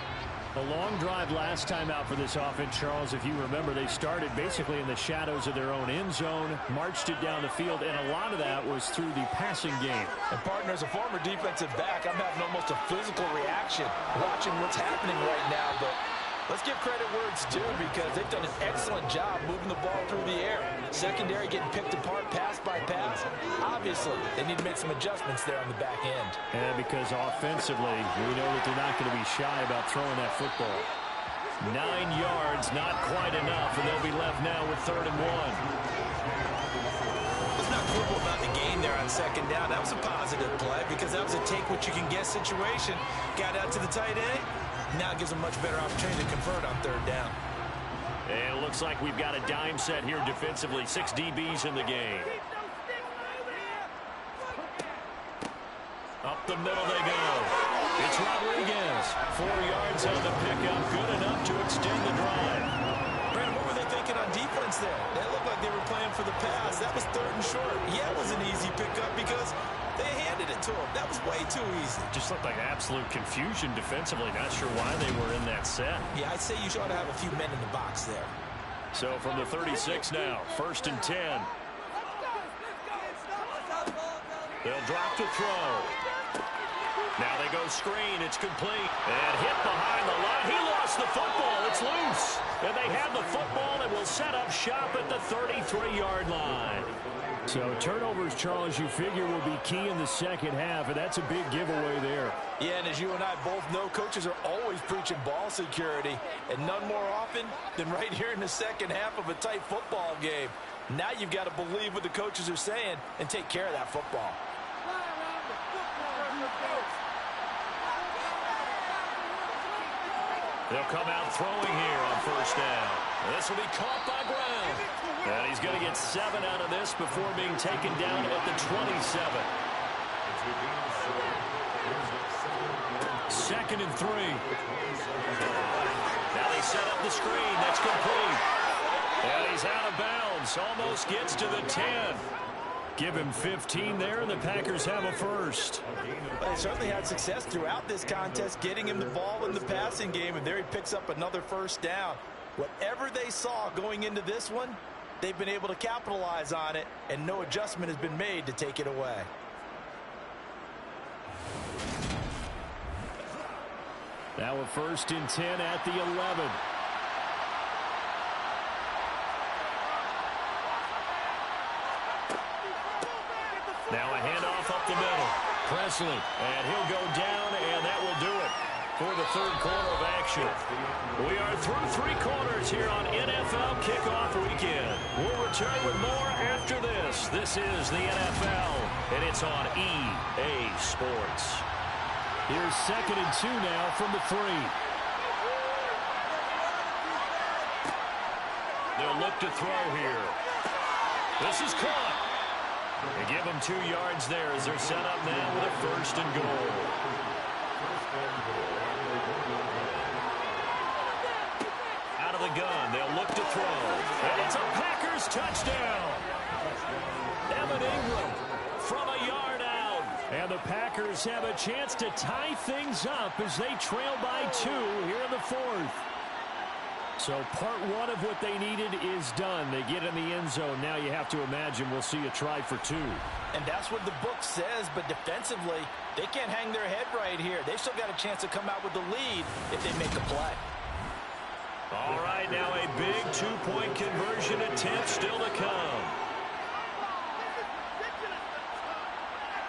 A long drive last time out for this offense, Charles. If you remember, they started basically in the shadows of their own end zone, marched it down the field, and a lot of that was through the passing game. And, partner, as a former defensive back, I'm having almost a physical reaction watching what's happening right now. But let's give credit where it's due, because they've done an excellent job moving the ball through the air. Secondary getting picked apart pass by pass. Obviously, they need to make some adjustments there on the back end. And because offensively, we know that they're not going to be shy about throwing that football. 9 yards, not quite enough, and they'll be left now with 3rd and 1. Let's not quibble about the gain there on 2nd down. That was a positive play, because that was a take-what-you-can-get situation. Got out to the tight end. Now it gives them much better opportunity to convert on 3rd down. And it looks like we've got a dime set here defensively. 6 DBs in the game. Up the middle they go. It's Rodriguez. 4 yards on the pickup. Good enough to extend the drive. Brandon, what were they thinking on defense there? They looked like they were playing for the pass. That was 3rd and short. Yeah, it was an easy pickup because they handed it to him. That was way too easy. Just looked like absolute confusion defensively. Not sure why they were in that set. Yeah, I'd say you ought to have a few men in the box there. So from the 36 now, 1st and 10. They'll drop to throw. Now they go screen. It's complete. And hit behind the line. He lost the football. It's loose. And they have the football and will set up shop at the 33-yard line. So turnovers, Charles, you figure will be key in the second half, and that's a big giveaway there. Yeah, and as you and I both know, coaches are always preaching ball security, and none more often than right here in the second half of a tight football game. Now you've got to believe what the coaches are saying and take care of that football. They'll come out throwing here on 1st down. This will be caught by Brown. And he's going to get 7 out of this before being taken down at the 27. 2nd and 3. Now they set up the screen. That's complete. And he's out of bounds. Almost gets to the 10. Give him 15 there, and the Packers have a first. They certainly had success throughout this contest, getting him the ball in the passing game, and there he picks up another 1st down. Whatever they saw going into this one, they've been able to capitalize on it, and no adjustment has been made to take it away. Now a 1st and 10 at the 11. Now a handoff up the middle. Presley, and he'll go down, and that will do it for the 3rd quarter of action. We are through 3 quarters here on NFL Kickoff Weekend. We'll return with more after this. This is the NFL, and it's on EA Sports. Here's 2nd and 2 now from the 3. They'll look to throw here. This is caught. They give them 2 yards there as they're set up now with a 1st and goal. Out of the gun, they'll look to throw. And it's a Packers touchdown. Evan Ingram from a yard out. And the Packers have a chance to tie things up as they trail by 2 here in the 4th. So part 1 of what they needed is done. They get in the end zone. Now you have to imagine we'll see a try for 2. And that's what the book says, but defensively, they can't hang their head right here. They've still got a chance to come out with the lead if they make a play. All right, now a big 2-point conversion attempt still to come.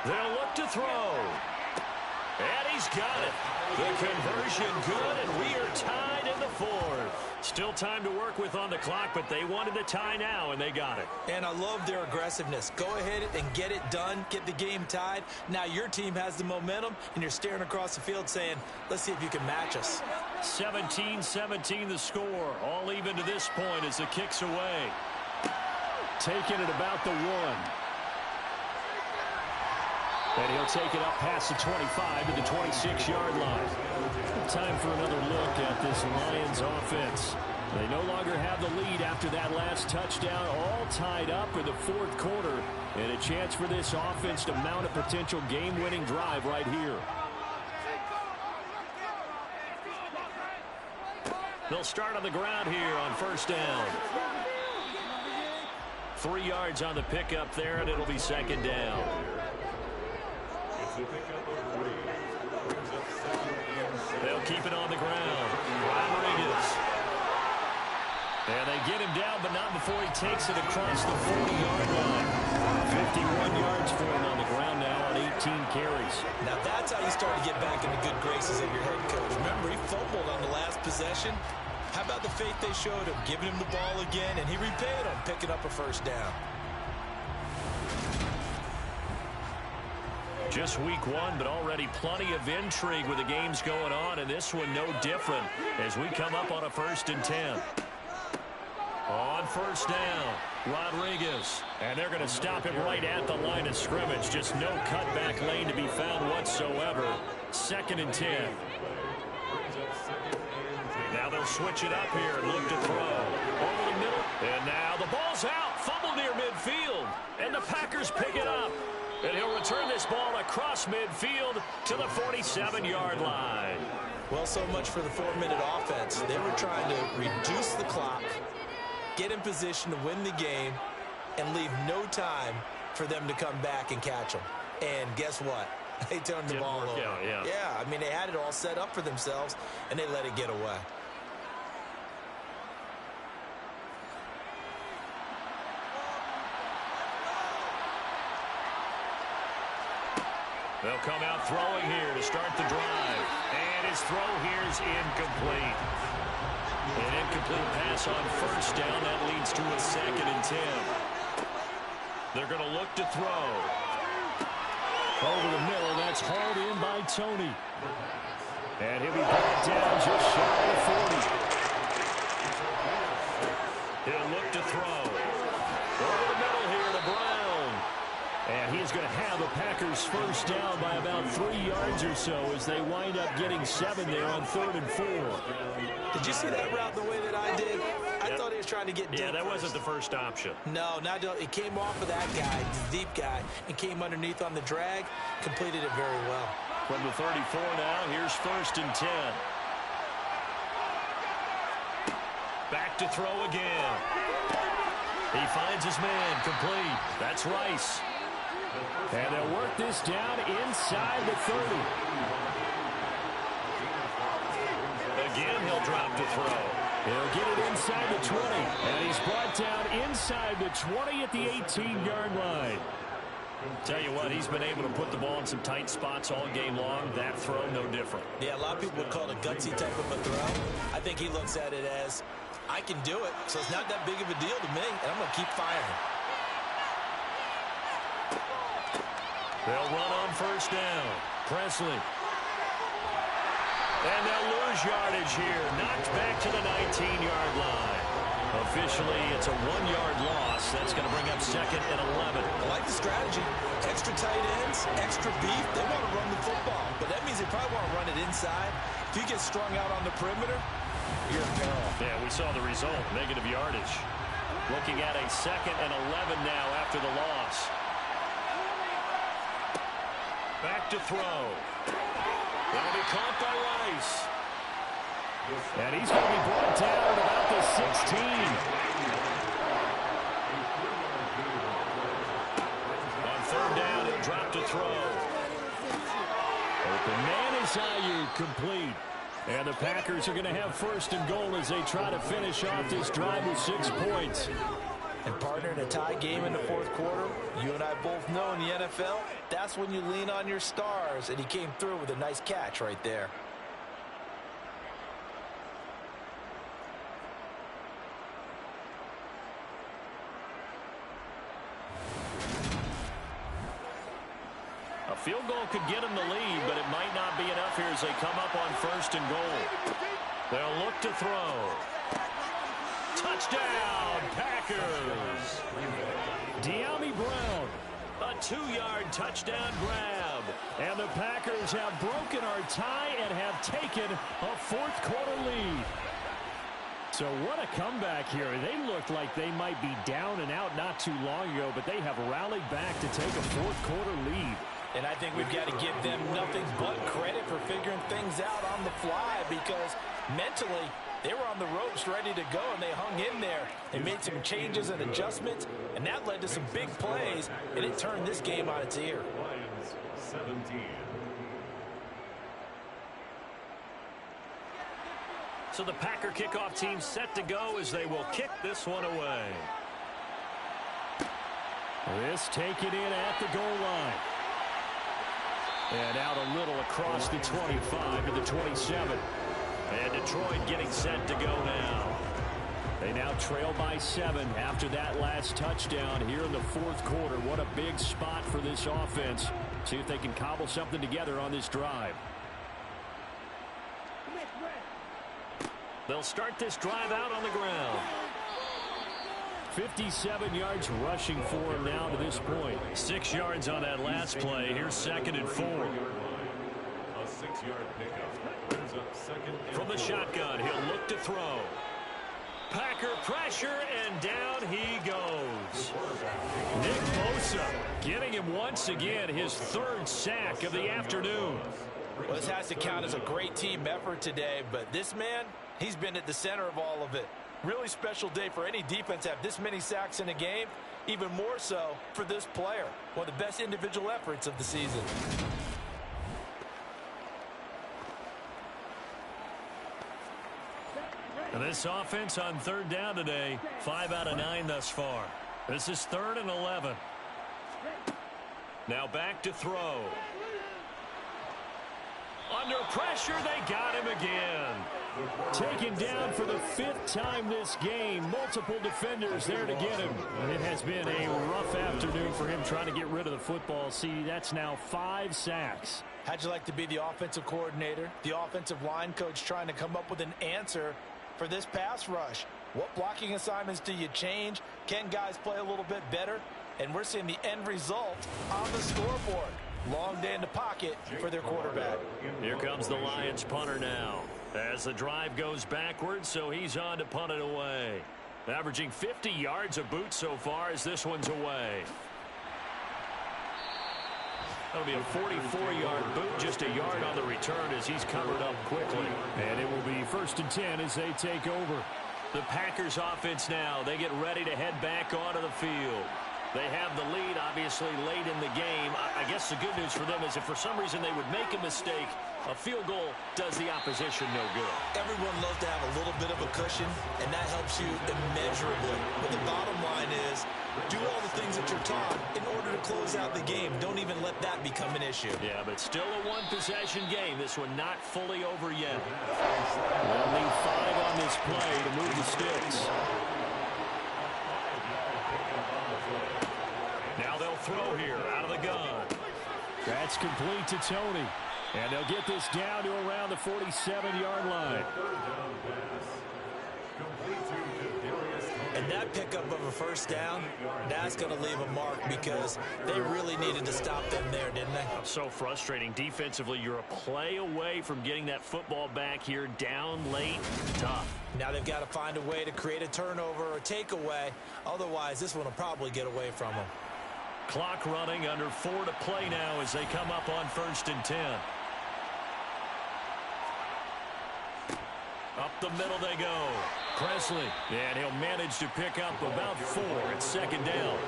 They'll look to throw. And he's got it. The conversion good, and we are tied in the 4th. Still time to work with on the clock, but they wanted the tie now, and they got it. And I love their aggressiveness. Go ahead and get it done. Get the game tied. Now your team has the momentum, and you're staring across the field saying, let's see if you can match us. 17-17 the score. All even to this point as the kick's away. Taking it about the 1. And he'll take it up past the 25 to the 26-yard line. Time for another look at this Lions offense. They no longer have the lead after that last touchdown, all tied up in the 4th quarter. And a chance for this offense to mount a potential game-winning drive right here. They'll start on the ground here on 1st down. 3 yards on the pickup there, and it'll be 2nd down. They'll keep it on the ground. Rodriguez. And they get him down, but not before he takes it across the 40-yard line. 51 yards for him on the ground now on 18 carries. Now that's how you start to get back in the good graces of your head coach. Remember, he fumbled on the last possession. How about the faith they showed him, giving him the ball again, and he repaid them, picking up a 1st down. Just week 1, but already plenty of intrigue with the games going on, and this one no different as we come up on a 1st and 10. On first down, Rodriguez. And they're going to stop him right at the line of scrimmage. Just no cutback lane to be found whatsoever. 2nd and 10. Now they'll switch it up here and look to throw. Over the middle. And now the ball's out. Fumble near midfield. And the Packers pick it up. And he'll return this ball across midfield to the 47-yard line. Well, so much for the 4-minute offense. They were trying to reduce the clock, get in position to win the game, and leave no time for them to come back and catch them. And guess what? They turned the ball over. Yeah, I mean, they had it all set up for themselves, and they let it get away. They'll come out throwing here to start the drive. And his throw here is incomplete. An incomplete pass on first down. That leads to a 2nd and 10. They're going to look to throw. Over the middle, that's hauled in by Tony. And he'll be brought down just shy of 40. He'll look to throw. Over the middle here to Brown. And he's going to have a Packers first down by about 3 yards or so as they wind up getting 7 there on 3rd and 4. Did you see that route the way that I did? I thought he was trying to get deep. Yeah, that wasn't the first option. No, it came off of that guy, the deep guy, and came underneath on the drag, completed it very well. From the 34 now, here's 1st and 10. Back to throw again. He finds his man, complete. That's Rice. And they'll work this down inside the 30. Again, he'll drop to throw. He'll get it inside the 20. And he's brought down inside the 20 at the 18-yard line. Tell you what, he's been able to put the ball in some tight spots all game long. That throw, no different. Yeah, a lot of people would call it a gutsy type of a throw. I think he looks at it as, I can do it, so it's not that big of a deal to me, and I'm going to keep firing. They'll run on first down. Presley. And they'll lose yardage here. Knocked back to the 19-yard line. Officially, it's a 1-yard loss. That's going to bring up 2nd and 11. I like the strategy. Extra tight ends, extra beef. They want to run the football, but that means they probably want to run it inside. If you get strung out on the perimeter, you're in peril. Yeah, we saw the result. Negative yardage. Looking at a 2nd and 11 now after the loss. Back to throw. That'll be caught by Rice. And he's going to be brought down at about the 16. On 3rd down, he'll drop to throw. Open man is Ayuk, complete. And the Packers are going to have 1st and goal as they try to finish off this drive with 6 points. And partner, in a tie game in the 4th quarter, you and I both know in the NFL, that's when you lean on your stars, and he came through with a nice catch right there. A field goal could get him the lead, but it might not be enough here as they come up on 1st and goal. They'll look to throw. Touchdown, Packers! De'Ami Brown. A 2-yard touchdown grab. And the Packers have broken our tie and have taken a 4th quarter lead. So what a comeback here. They looked like they might be down and out not too long ago, but they have rallied back to take a 4th quarter lead. And I think we've got to give them nothing but credit for figuring things out on the fly, because mentally they were on the ropes ready to go, and they hung in there. They made some changes and adjustments, and that led to some big plays, and it turned this game on its ear. Lions 17. So the Packer kickoff team set to go as they will kick this one away. This taken in at the goal line. And out a little across the 25 to the 27. And Detroit getting set to go now. They now trail by 7 after that last touchdown here in the 4th quarter. What a big spot for this offense. See if they can cobble something together on this drive. They'll start this drive out on the ground. 57 yards rushing for him now to this point. 6 yards on that last play. Here's 2nd and 4. A 6-yard pickup. Brings up 2nd. From the shotgun, he'll look to throw. Packer pressure, and down he goes. Nick Bosa getting him once again his 3rd sack of the afternoon. Well, this has to count as a great team effort today, but this man, he's been at the center of all of it. Really special day for any defense to have this many sacks in a game, even more so for this player. One of the best individual efforts of the season. And this offense on 3rd down today, 5 out of 9 thus far. This is 3rd and 11. Now back to throw. Under pressure, they got him again. Taken down for the 5th time this game. Multiple defenders there to get him. And it has been a rough afternoon for him trying to get rid of the football. See, that's now 5 sacks. How'd you like to be the offensive coordinator, the offensive line coach trying to come up with an answer for this pass rush? What blocking assignments do you change? Can guys play a little bit better? And we're seeing the end result on the scoreboard. Long day in the pocket for their quarterback. Here comes the Lions punter now. As the drive goes backwards, so he's on to punt it away. Averaging 50 yards a boot so far as this one's away. That'll be a 44-yard boot, just a yard on the return as he's covered up quickly. And it will be 1st and 10 as they take over. The Packers offense now, they get ready to head back onto the field. They have the lead, obviously, late in the game. I guess the good news for them is if for some reason they would make a mistake, a field goal does the opposition no good. Everyone loves to have a little bit of a cushion, and that helps you immeasurably. But the bottom line is, do all the things that you're taught in order to close out the game. Don't even let that become an issue. Yeah, but still a one-possession game. This one not fully over yet. They'll need 5 on this play to move the sticks. Now they'll throw here out of the gun. That's complete to Tony. And they'll get this down to around the 47-yard line. And that pickup of a 1st down, that's going to leave a mark because they really needed to stop them there, didn't they? So frustrating. Defensively, you're a play away from getting that football back here down late. Tough. Now they've got to find a way to create a turnover or takeaway. Otherwise, this one will probably get away from them. Clock running, under 4 to play now as they come up on 1st and 10. Up the middle they go. Presley, and he'll manage to pick up about 4 at 2nd down.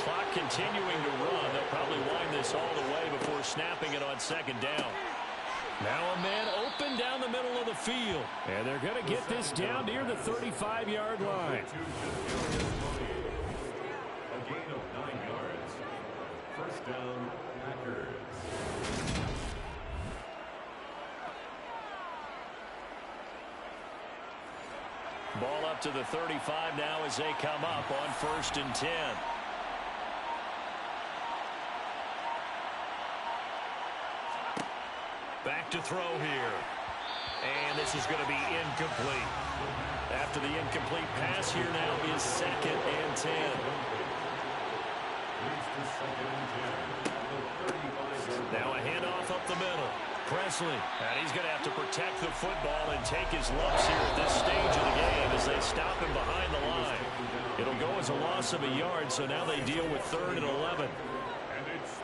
Clock continuing to run. They'll probably wind this all the way before snapping it on 2nd down. Now a man open down the middle of the field. And they're going to get this down near the 35-yard line. A gain of 9 yards. 1st down, Packers. Ball up to the 35 now as they come up on 1st and 10. Back to throw here. And this is going to be incomplete. After the incomplete pass, here now is 2nd and 10. Now a handoff up the middle. Presley, and he's going to have to protect the football and take his lumps here at this stage of the game as they stop him behind the line. It'll go as a loss of a yard, so now they deal with 3rd and 11.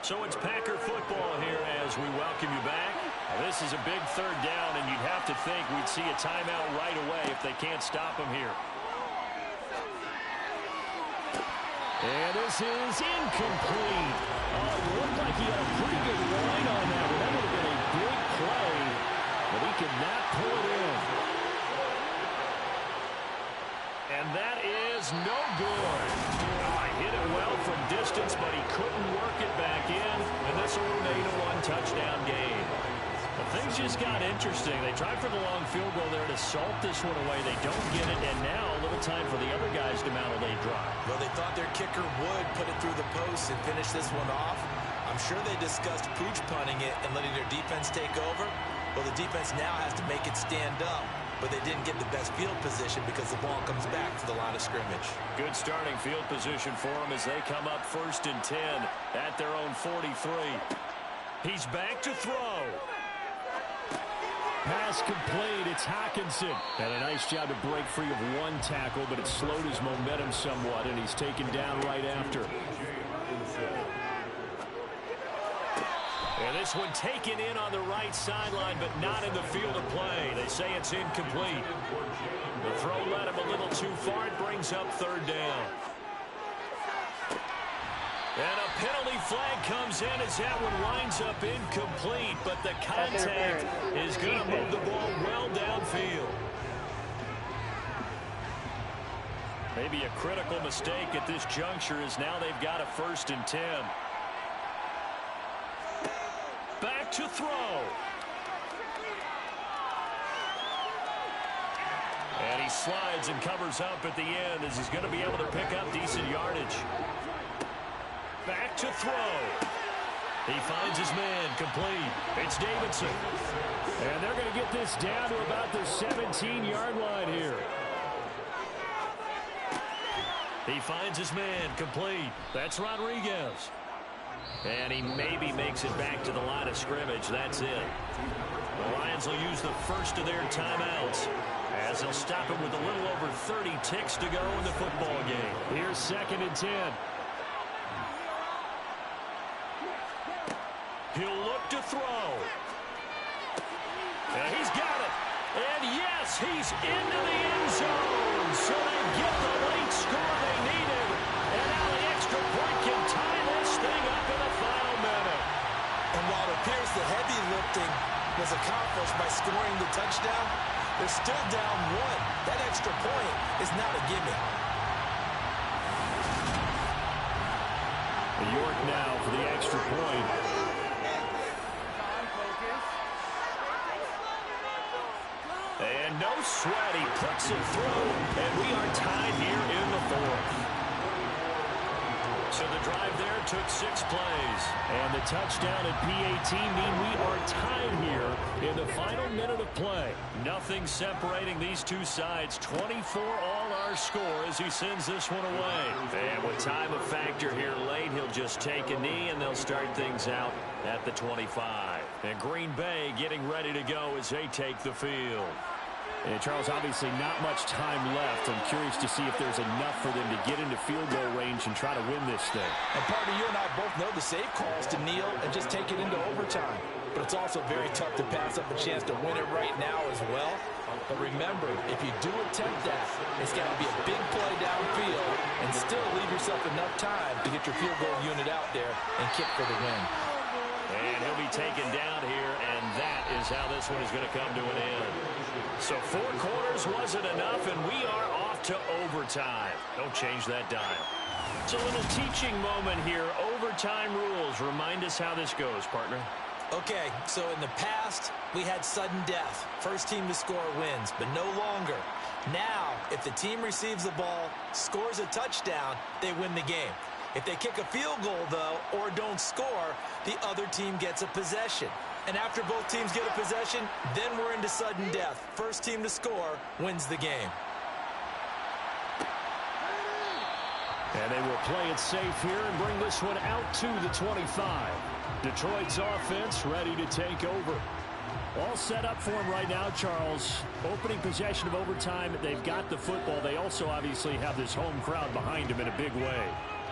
So it's Packer football here as we welcome you back. Now this is a big 3rd down, and you'd have to think we'd see a timeout right away if they can't stop him here. And this is incomplete. Oh, it looked like he had a pretty good line on that. That would have been a big play, but he could not pull it in. And that is no good. Oh, he hit it well from distance, but he couldn't work it back in, and this will remain a 1-touchdown game. But things just got interesting. They tried for the long field goal there to salt this one away. They don't get it, and now a little time for the other guys to mount a late drive. Well, they thought their kicker would put it through the post and finish this one off. I'm sure they discussed pooch punting it and letting their defense take over. Well, the defense now has to make it stand up. but they didn't get the best field position because the ball comes back to the line of scrimmage. Good starting field position for them as they come up 1st and 10 at their own 43. He's back to throw. Pass complete. It's Hockenson. And a nice job to break free of one tackle, but it slowed his momentum somewhat, and he's taken down right after. And this one taken in on the right sideline, but not in the field of play. They say it's incomplete. The throw led him a little too far. It brings up 3rd down. And a penalty flag comes in as that one winds up incomplete, but the contact is going to move the ball well downfield. Maybe a critical mistake at this juncture as now they've got a 1st and 10. Back to throw. And he slides and covers up at the end as he's going to be able to pick up decent yardage. Back to throw. He finds his man complete. It's Davidson. And they're going to get this down to about the 17-yard line here. He finds his man complete. That's Rodriguez. And he maybe makes it back to the line of scrimmage. That's it. The Lions will use the first of their timeouts as they'll stop him with a little over 30 ticks to go in the football game. Here's 2nd and 10. He'll look to throw. And he's got it. And yes, he's into the end zone. So they get the late score they needed. And now the extra point can tie this thing up in the final minute. And while it appears the heavy lifting was accomplished by scoring the touchdown, they're still down 1. That extra point is not a gimme. York now for the extra point. And no sweat, he puts it through, and we are tied here in the 4th. So the drive there took 6 plays. And the touchdown at PAT mean we are tied here in the final minute of play. Nothing separating these two sides. 24 all our score as he sends this one away. And with time of factor here late, he'll just take a knee, and they'll start things out at the 25. And Green Bay getting ready to go as they take the field. And Charles, obviously not much time left. I'm curious to see if there's enough for them to get into field goal range and try to win this thing. And partner, you and I both know the safe calls to kneel and just take it into overtime. But it's also very tough to pass up a chance to win it right now as well. But remember, if you do attempt that, it's got to be a big play downfield and still leave yourself enough time to get your field goal unit out there and kick for the win. And he'll be taken down here, and that is how this one is going to come to an end. So 4 quarters wasn't enough, and we are off to overtime. Don't change that dial. It's a little teaching moment here. Overtime rules. Remind us how this goes, partner. Okay, so in the past, we had sudden death. First team to score wins, but no longer. Now, if the team receives the ball, scores a touchdown, they win the game. If they kick a field goal, though, or don't score, the other team gets a possession. And after both teams get a possession, then we're into sudden death. First team to score wins the game. And they will play it safe here and bring this one out to the 25. Detroit's offense ready to take over. All set up for him right now, Charles. Opening possession of overtime. They've got the football. They also obviously have this home crowd behind them in a big way.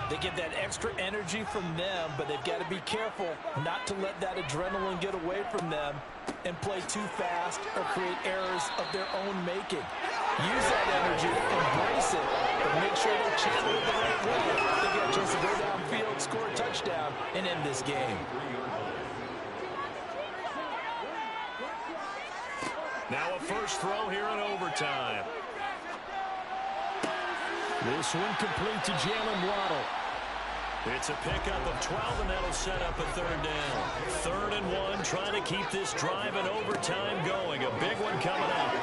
They get that extra energy from them, but they've got to be careful not to let that adrenaline get away from them and play too fast or create errors of their own making. Use that energy, embrace it, but make sure they channel it the right way. They get a chance to go downfield, score a touchdown, and end this game. Now a first throw here in overtime. This one complete to Jalen Waddle. It's a pickup of 12, and that'll set up a 3rd down. 3rd and 1, trying to keep this drive in overtime going. A big one coming up.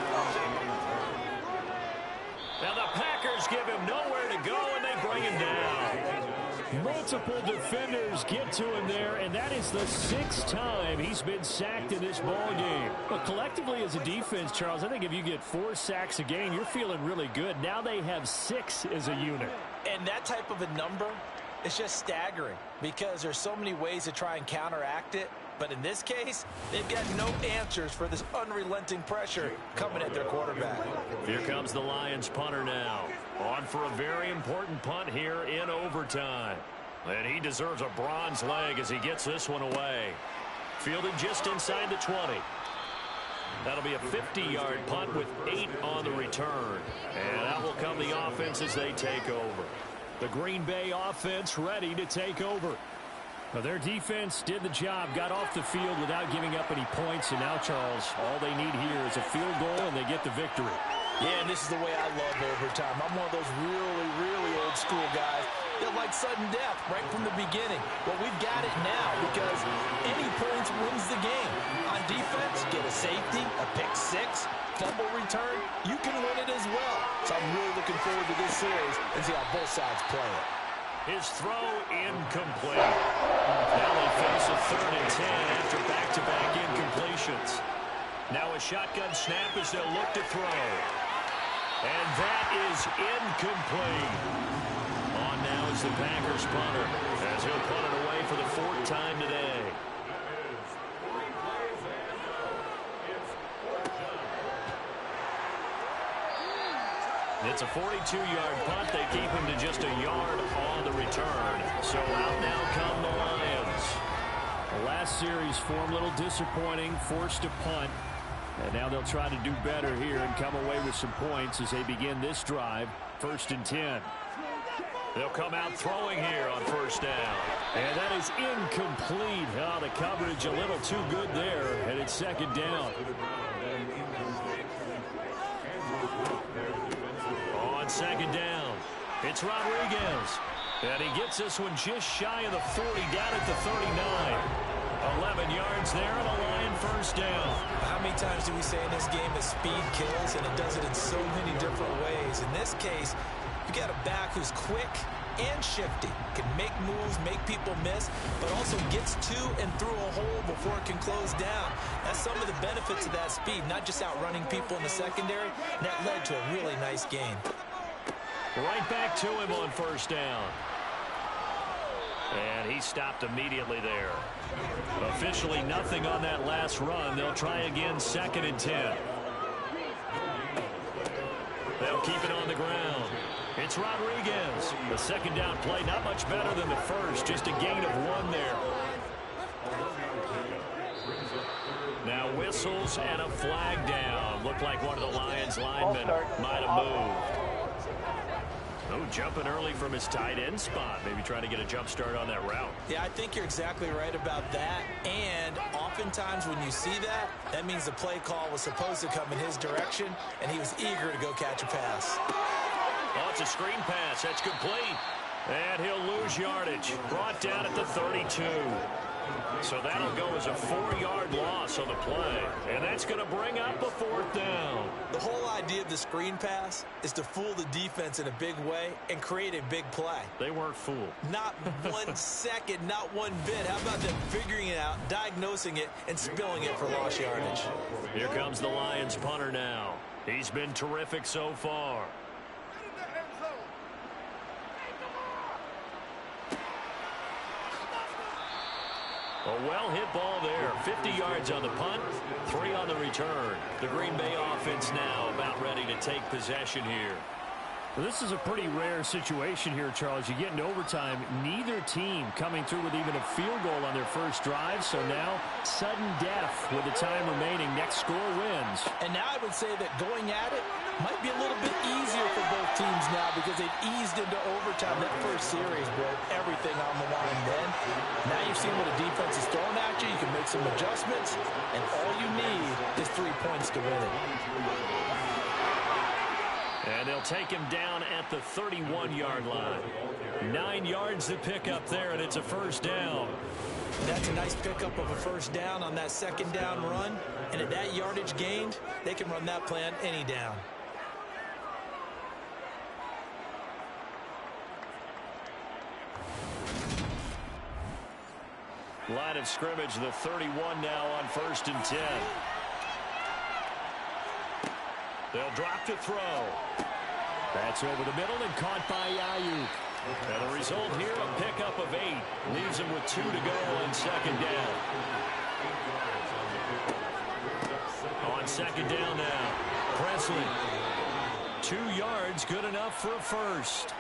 Now the Packers give him nowhere to go, and they bring him down. Multiple defenders get to him there, and that is the 6th time he's been sacked in this ball game. But collectively as a defense, Charles, I think if you get 4 sacks a game, you're feeling really good. Now they have 6 as a unit. And that type of a number is just staggering because there's so many ways to try and counteract it. But in this case, they've got no answers for this unrelenting pressure coming at their quarterback. Here comes the Lions punter now. On for a very important punt here in overtime. And he deserves a bronze leg as he gets this one away. Fielded just inside the 20. That'll be a 50-yard punt with 8 on the return. And that will come the offense as they take over. The Green Bay offense ready to take over. Well, their defense did the job, got off the field without giving up any points, and now, Charles, all they need here is a field goal, and they get the victory. Yeah, and this is the way I love overtime. I'm one of those really, really old school guys that like sudden death right from the beginning. Well, we've got it now because any points wins the game. On defense, get a safety, a pick 6, fumble return, you can win it as well. So I'm really looking forward to this series and see how both sides play it. His throw incomplete. Now they face a 3rd and 10 after back-to-back incompletions. Now a shotgun snap as they'll look to throw. And that is incomplete. On now is the Packers punter as he'll punt it away for the 4th time today. It's a 42-yard punt. They keep him to just a yard on the return. So out now come the Lions. The last series form a little disappointing, forced a punt. And now they'll try to do better here and come away with some points as they begin this drive. 1st and 10. They'll come out throwing here on 1st down. And that is incomplete. Oh, the coverage a little too good there. And it's 2nd down. On 2nd down, it's Rodriguez. And he gets this one just shy of the 40, down at the 39. 11 yards there and a Lion 1st down. How many times do we say in this game that speed kills, and it does it in so many different ways? In this case, you got a back who's quick and shifty, can make moves, make people miss, but also gets to and through a hole before it can close down. That's some of the benefits of that speed, not just outrunning people in the secondary. And that led to a really nice gain. Right back to him on 1st down. And he stopped immediately there. Officially nothing on that last run. They'll try again 2nd and 10. They'll keep it on the ground. It's Rodriguez. The 2nd down play, not much better than the first. Just a gain of 1 there. Now whistles and a flag down. Looked like one of the Lions linemen might have moved. Oh, jumping early from his tight end spot. Maybe trying to get a jump start on that route. Yeah, I think you're exactly right about that. And oftentimes when you see that, that means the play call was supposed to come in his direction, and he was eager to go catch a pass. Oh, it's a screen pass. That's complete. And he'll lose yardage. Brought down at the 32. So that'll go as a 4-yard loss on the play. And that's going to bring up a 4th down. The whole idea of the screen pass is to fool the defense in a big way and create a big play. They weren't fooled. Not 1 second, not 1 bit. How about them figuring it out, diagnosing it, and spilling it for lost yardage? Here comes the Lions punter now. He's been terrific so far. A well-hit ball there. 50 yards on the punt, 3 on the return. The Green Bay offense now about ready to take possession here. Well, this is a pretty rare situation here, Charles. You get into overtime, neither team coming through with even a field goal on their first drive. So now, sudden death with the time remaining. Next score wins. And now I would say that going at it might be a little bit easier for both teams now because they've eased into overtime. That first series broke everything on the line then. Now you've seen what a defense is throwing at you. You can make some adjustments, and all you need is 3 points to win it. And they'll take him down at the 31-yard line. 9 yards to pick up there, and it's a 1st down. That's a nice pickup of a 1st down on that 2nd down run. And at that yardage gained, they can run that play on any down. Line of scrimmage, the 31 now on 1st and 10. They'll drop to throw. That's over the middle and caught by Ayuk. And the result here, a pickup of 8. Leaves him with 2 to go on 2nd down. On 2nd down now, Presley. 2 yards, good enough for a first.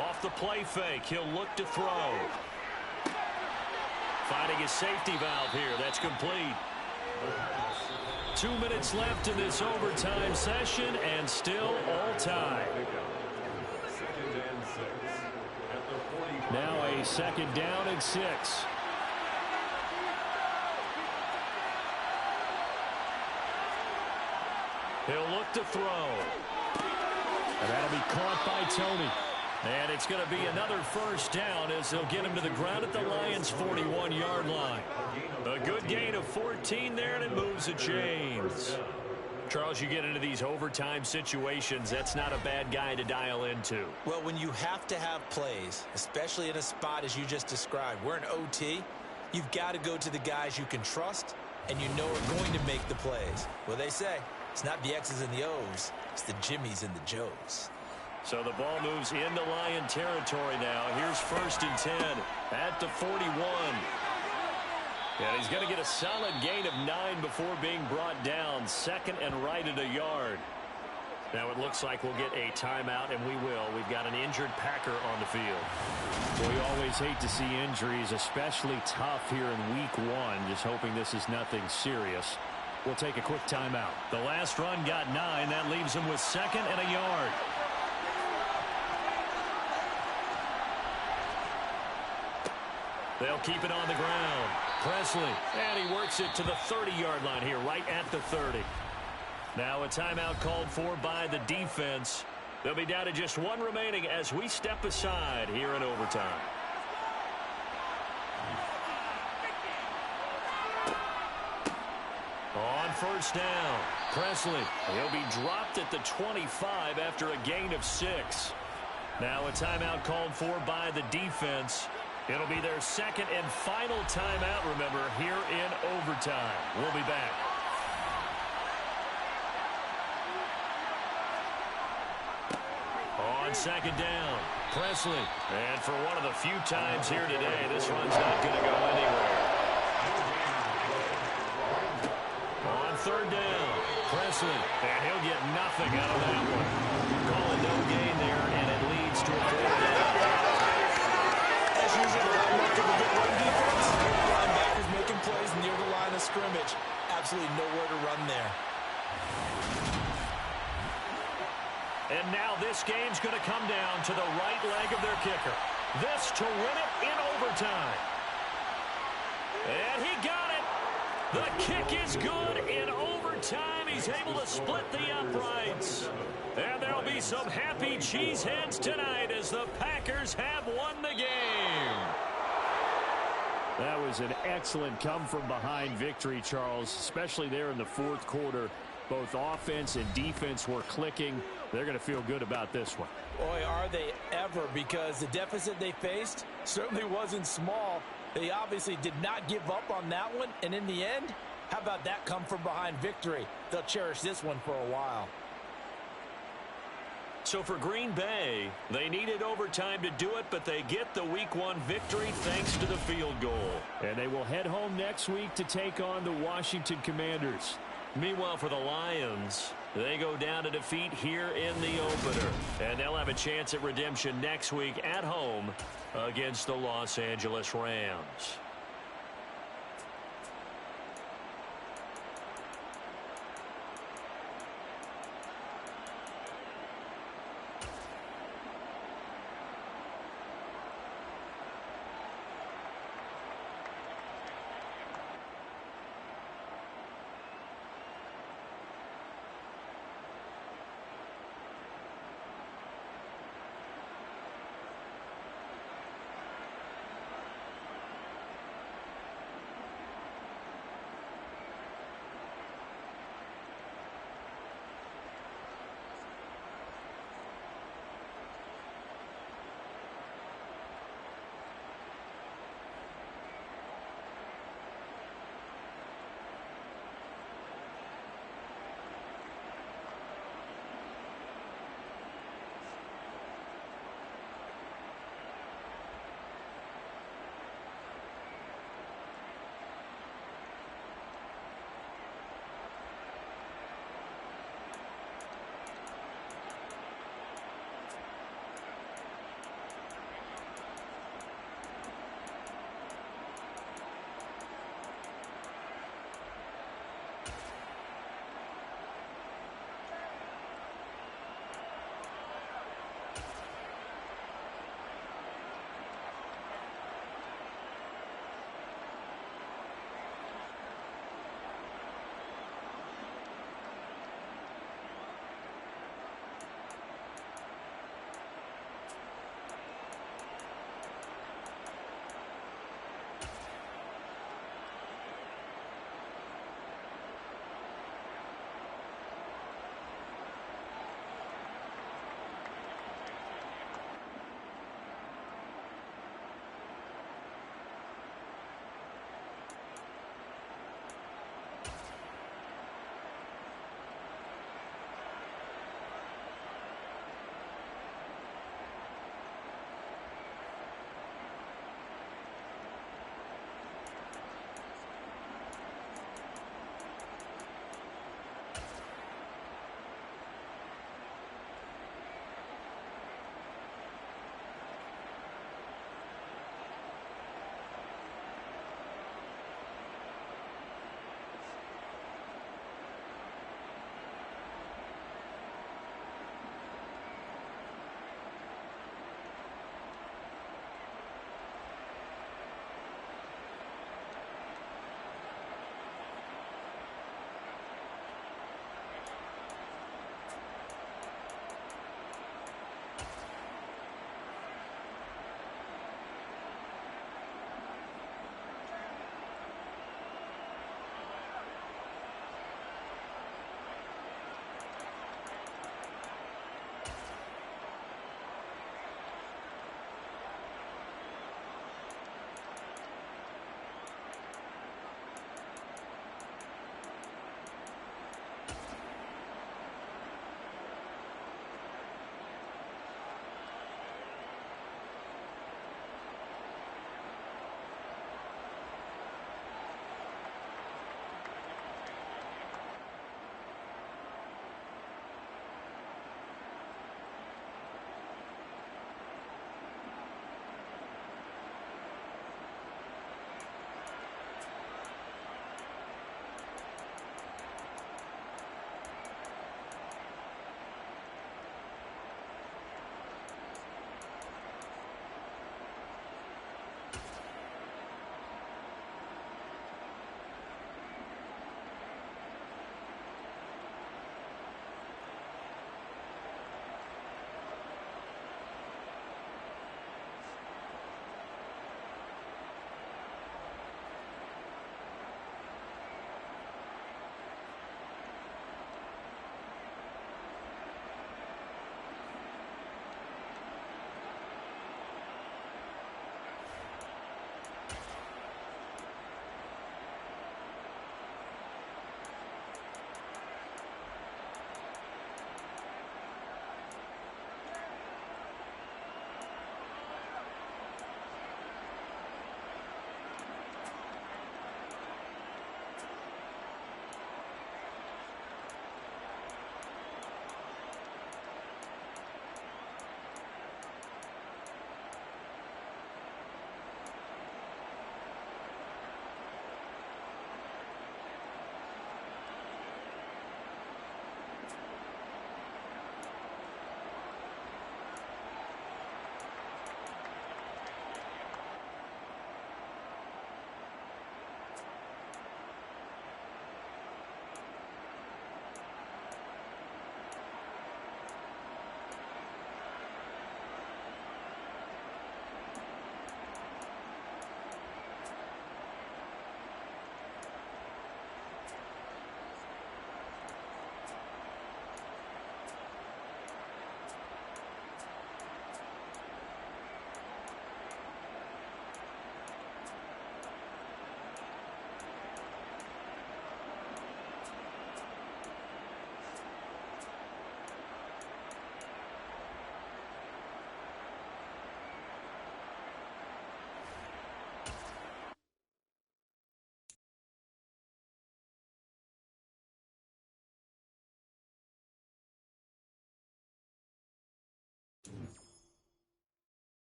Off the play fake, he'll look to throw. Finding his safety valve here. That's complete. 2 minutes left in this overtime session, and still all tied. Now a 2nd down and 6. He'll look to throw. And that'll be caught by Tony. And it's going to be another first down as they'll get him to the ground at the Lions' 41-yard line. A good gain of 14 there, and it moves the chains. Charles, you get into these overtime situations, that's not a bad guy to dial into. Well, when you have to have plays, especially in a spot as you just described, we're in OT, you've got to go to the guys you can trust and you know are going to make the plays. Well, they say it's not the X's and the O's, it's the Jimmys and the Joes. So the ball moves into Lion territory now. Here's 1st and 10 at the 41. And he's going to get a solid gain of 9 before being brought down. 2nd and right at a yard. Now it looks like we'll get a timeout, and we will. We've got an injured Packer on the field. We always hate to see injuries, especially tough here in week 1. Just hoping this is nothing serious. We'll take a quick timeout. The last run got 9. That leaves him with 2nd and a yard. They'll keep it on the ground. Presley, and he works it to the 30-yard line here, right at the 30. Now a timeout called for by the defense. They'll be down to just 1 remaining as we step aside here in overtime. On 1st down, Presley. He'll be dropped at the 25 after a gain of 6. Now a timeout called for by the defense. It'll be their 2nd and final timeout, remember, here in overtime. We'll be back. On 2nd down, Presley. And for one of the few times here today, this run's not going to go anywhere. On 3rd down, Presley. And he'll get nothing out of that one. Call it no gain there, and it leads to a 4th down. As usual, the hallmark of a good run defense, linebackers making plays near the line of scrimmage. Absolutely nowhere to run there. And now this game's going to come down to the right leg of their kicker. This to win it in overtime. And he got it. The kick is good in overtime. He's able to split the uprights. And there'll be some happy cheeseheads tonight as the Packers have won the game. That was an excellent come-from-behind victory, Charles, especially there in the 4th quarter. Both offense and defense were clicking. They're going to feel good about this one. Boy, are they ever, because the deficit they faced certainly wasn't small. They obviously did not give up on that one, and in the end, how about that come-from-behind victory? They'll cherish this one for a while. So for Green Bay, they needed overtime to do it, but they get the Week 1 victory thanks to the field goal. And they will head home next week to take on the Washington Commanders. Meanwhile, for the Lions, they go down to defeat here in the opener. And they'll have a chance at redemption next week at home against the Los Angeles Rams.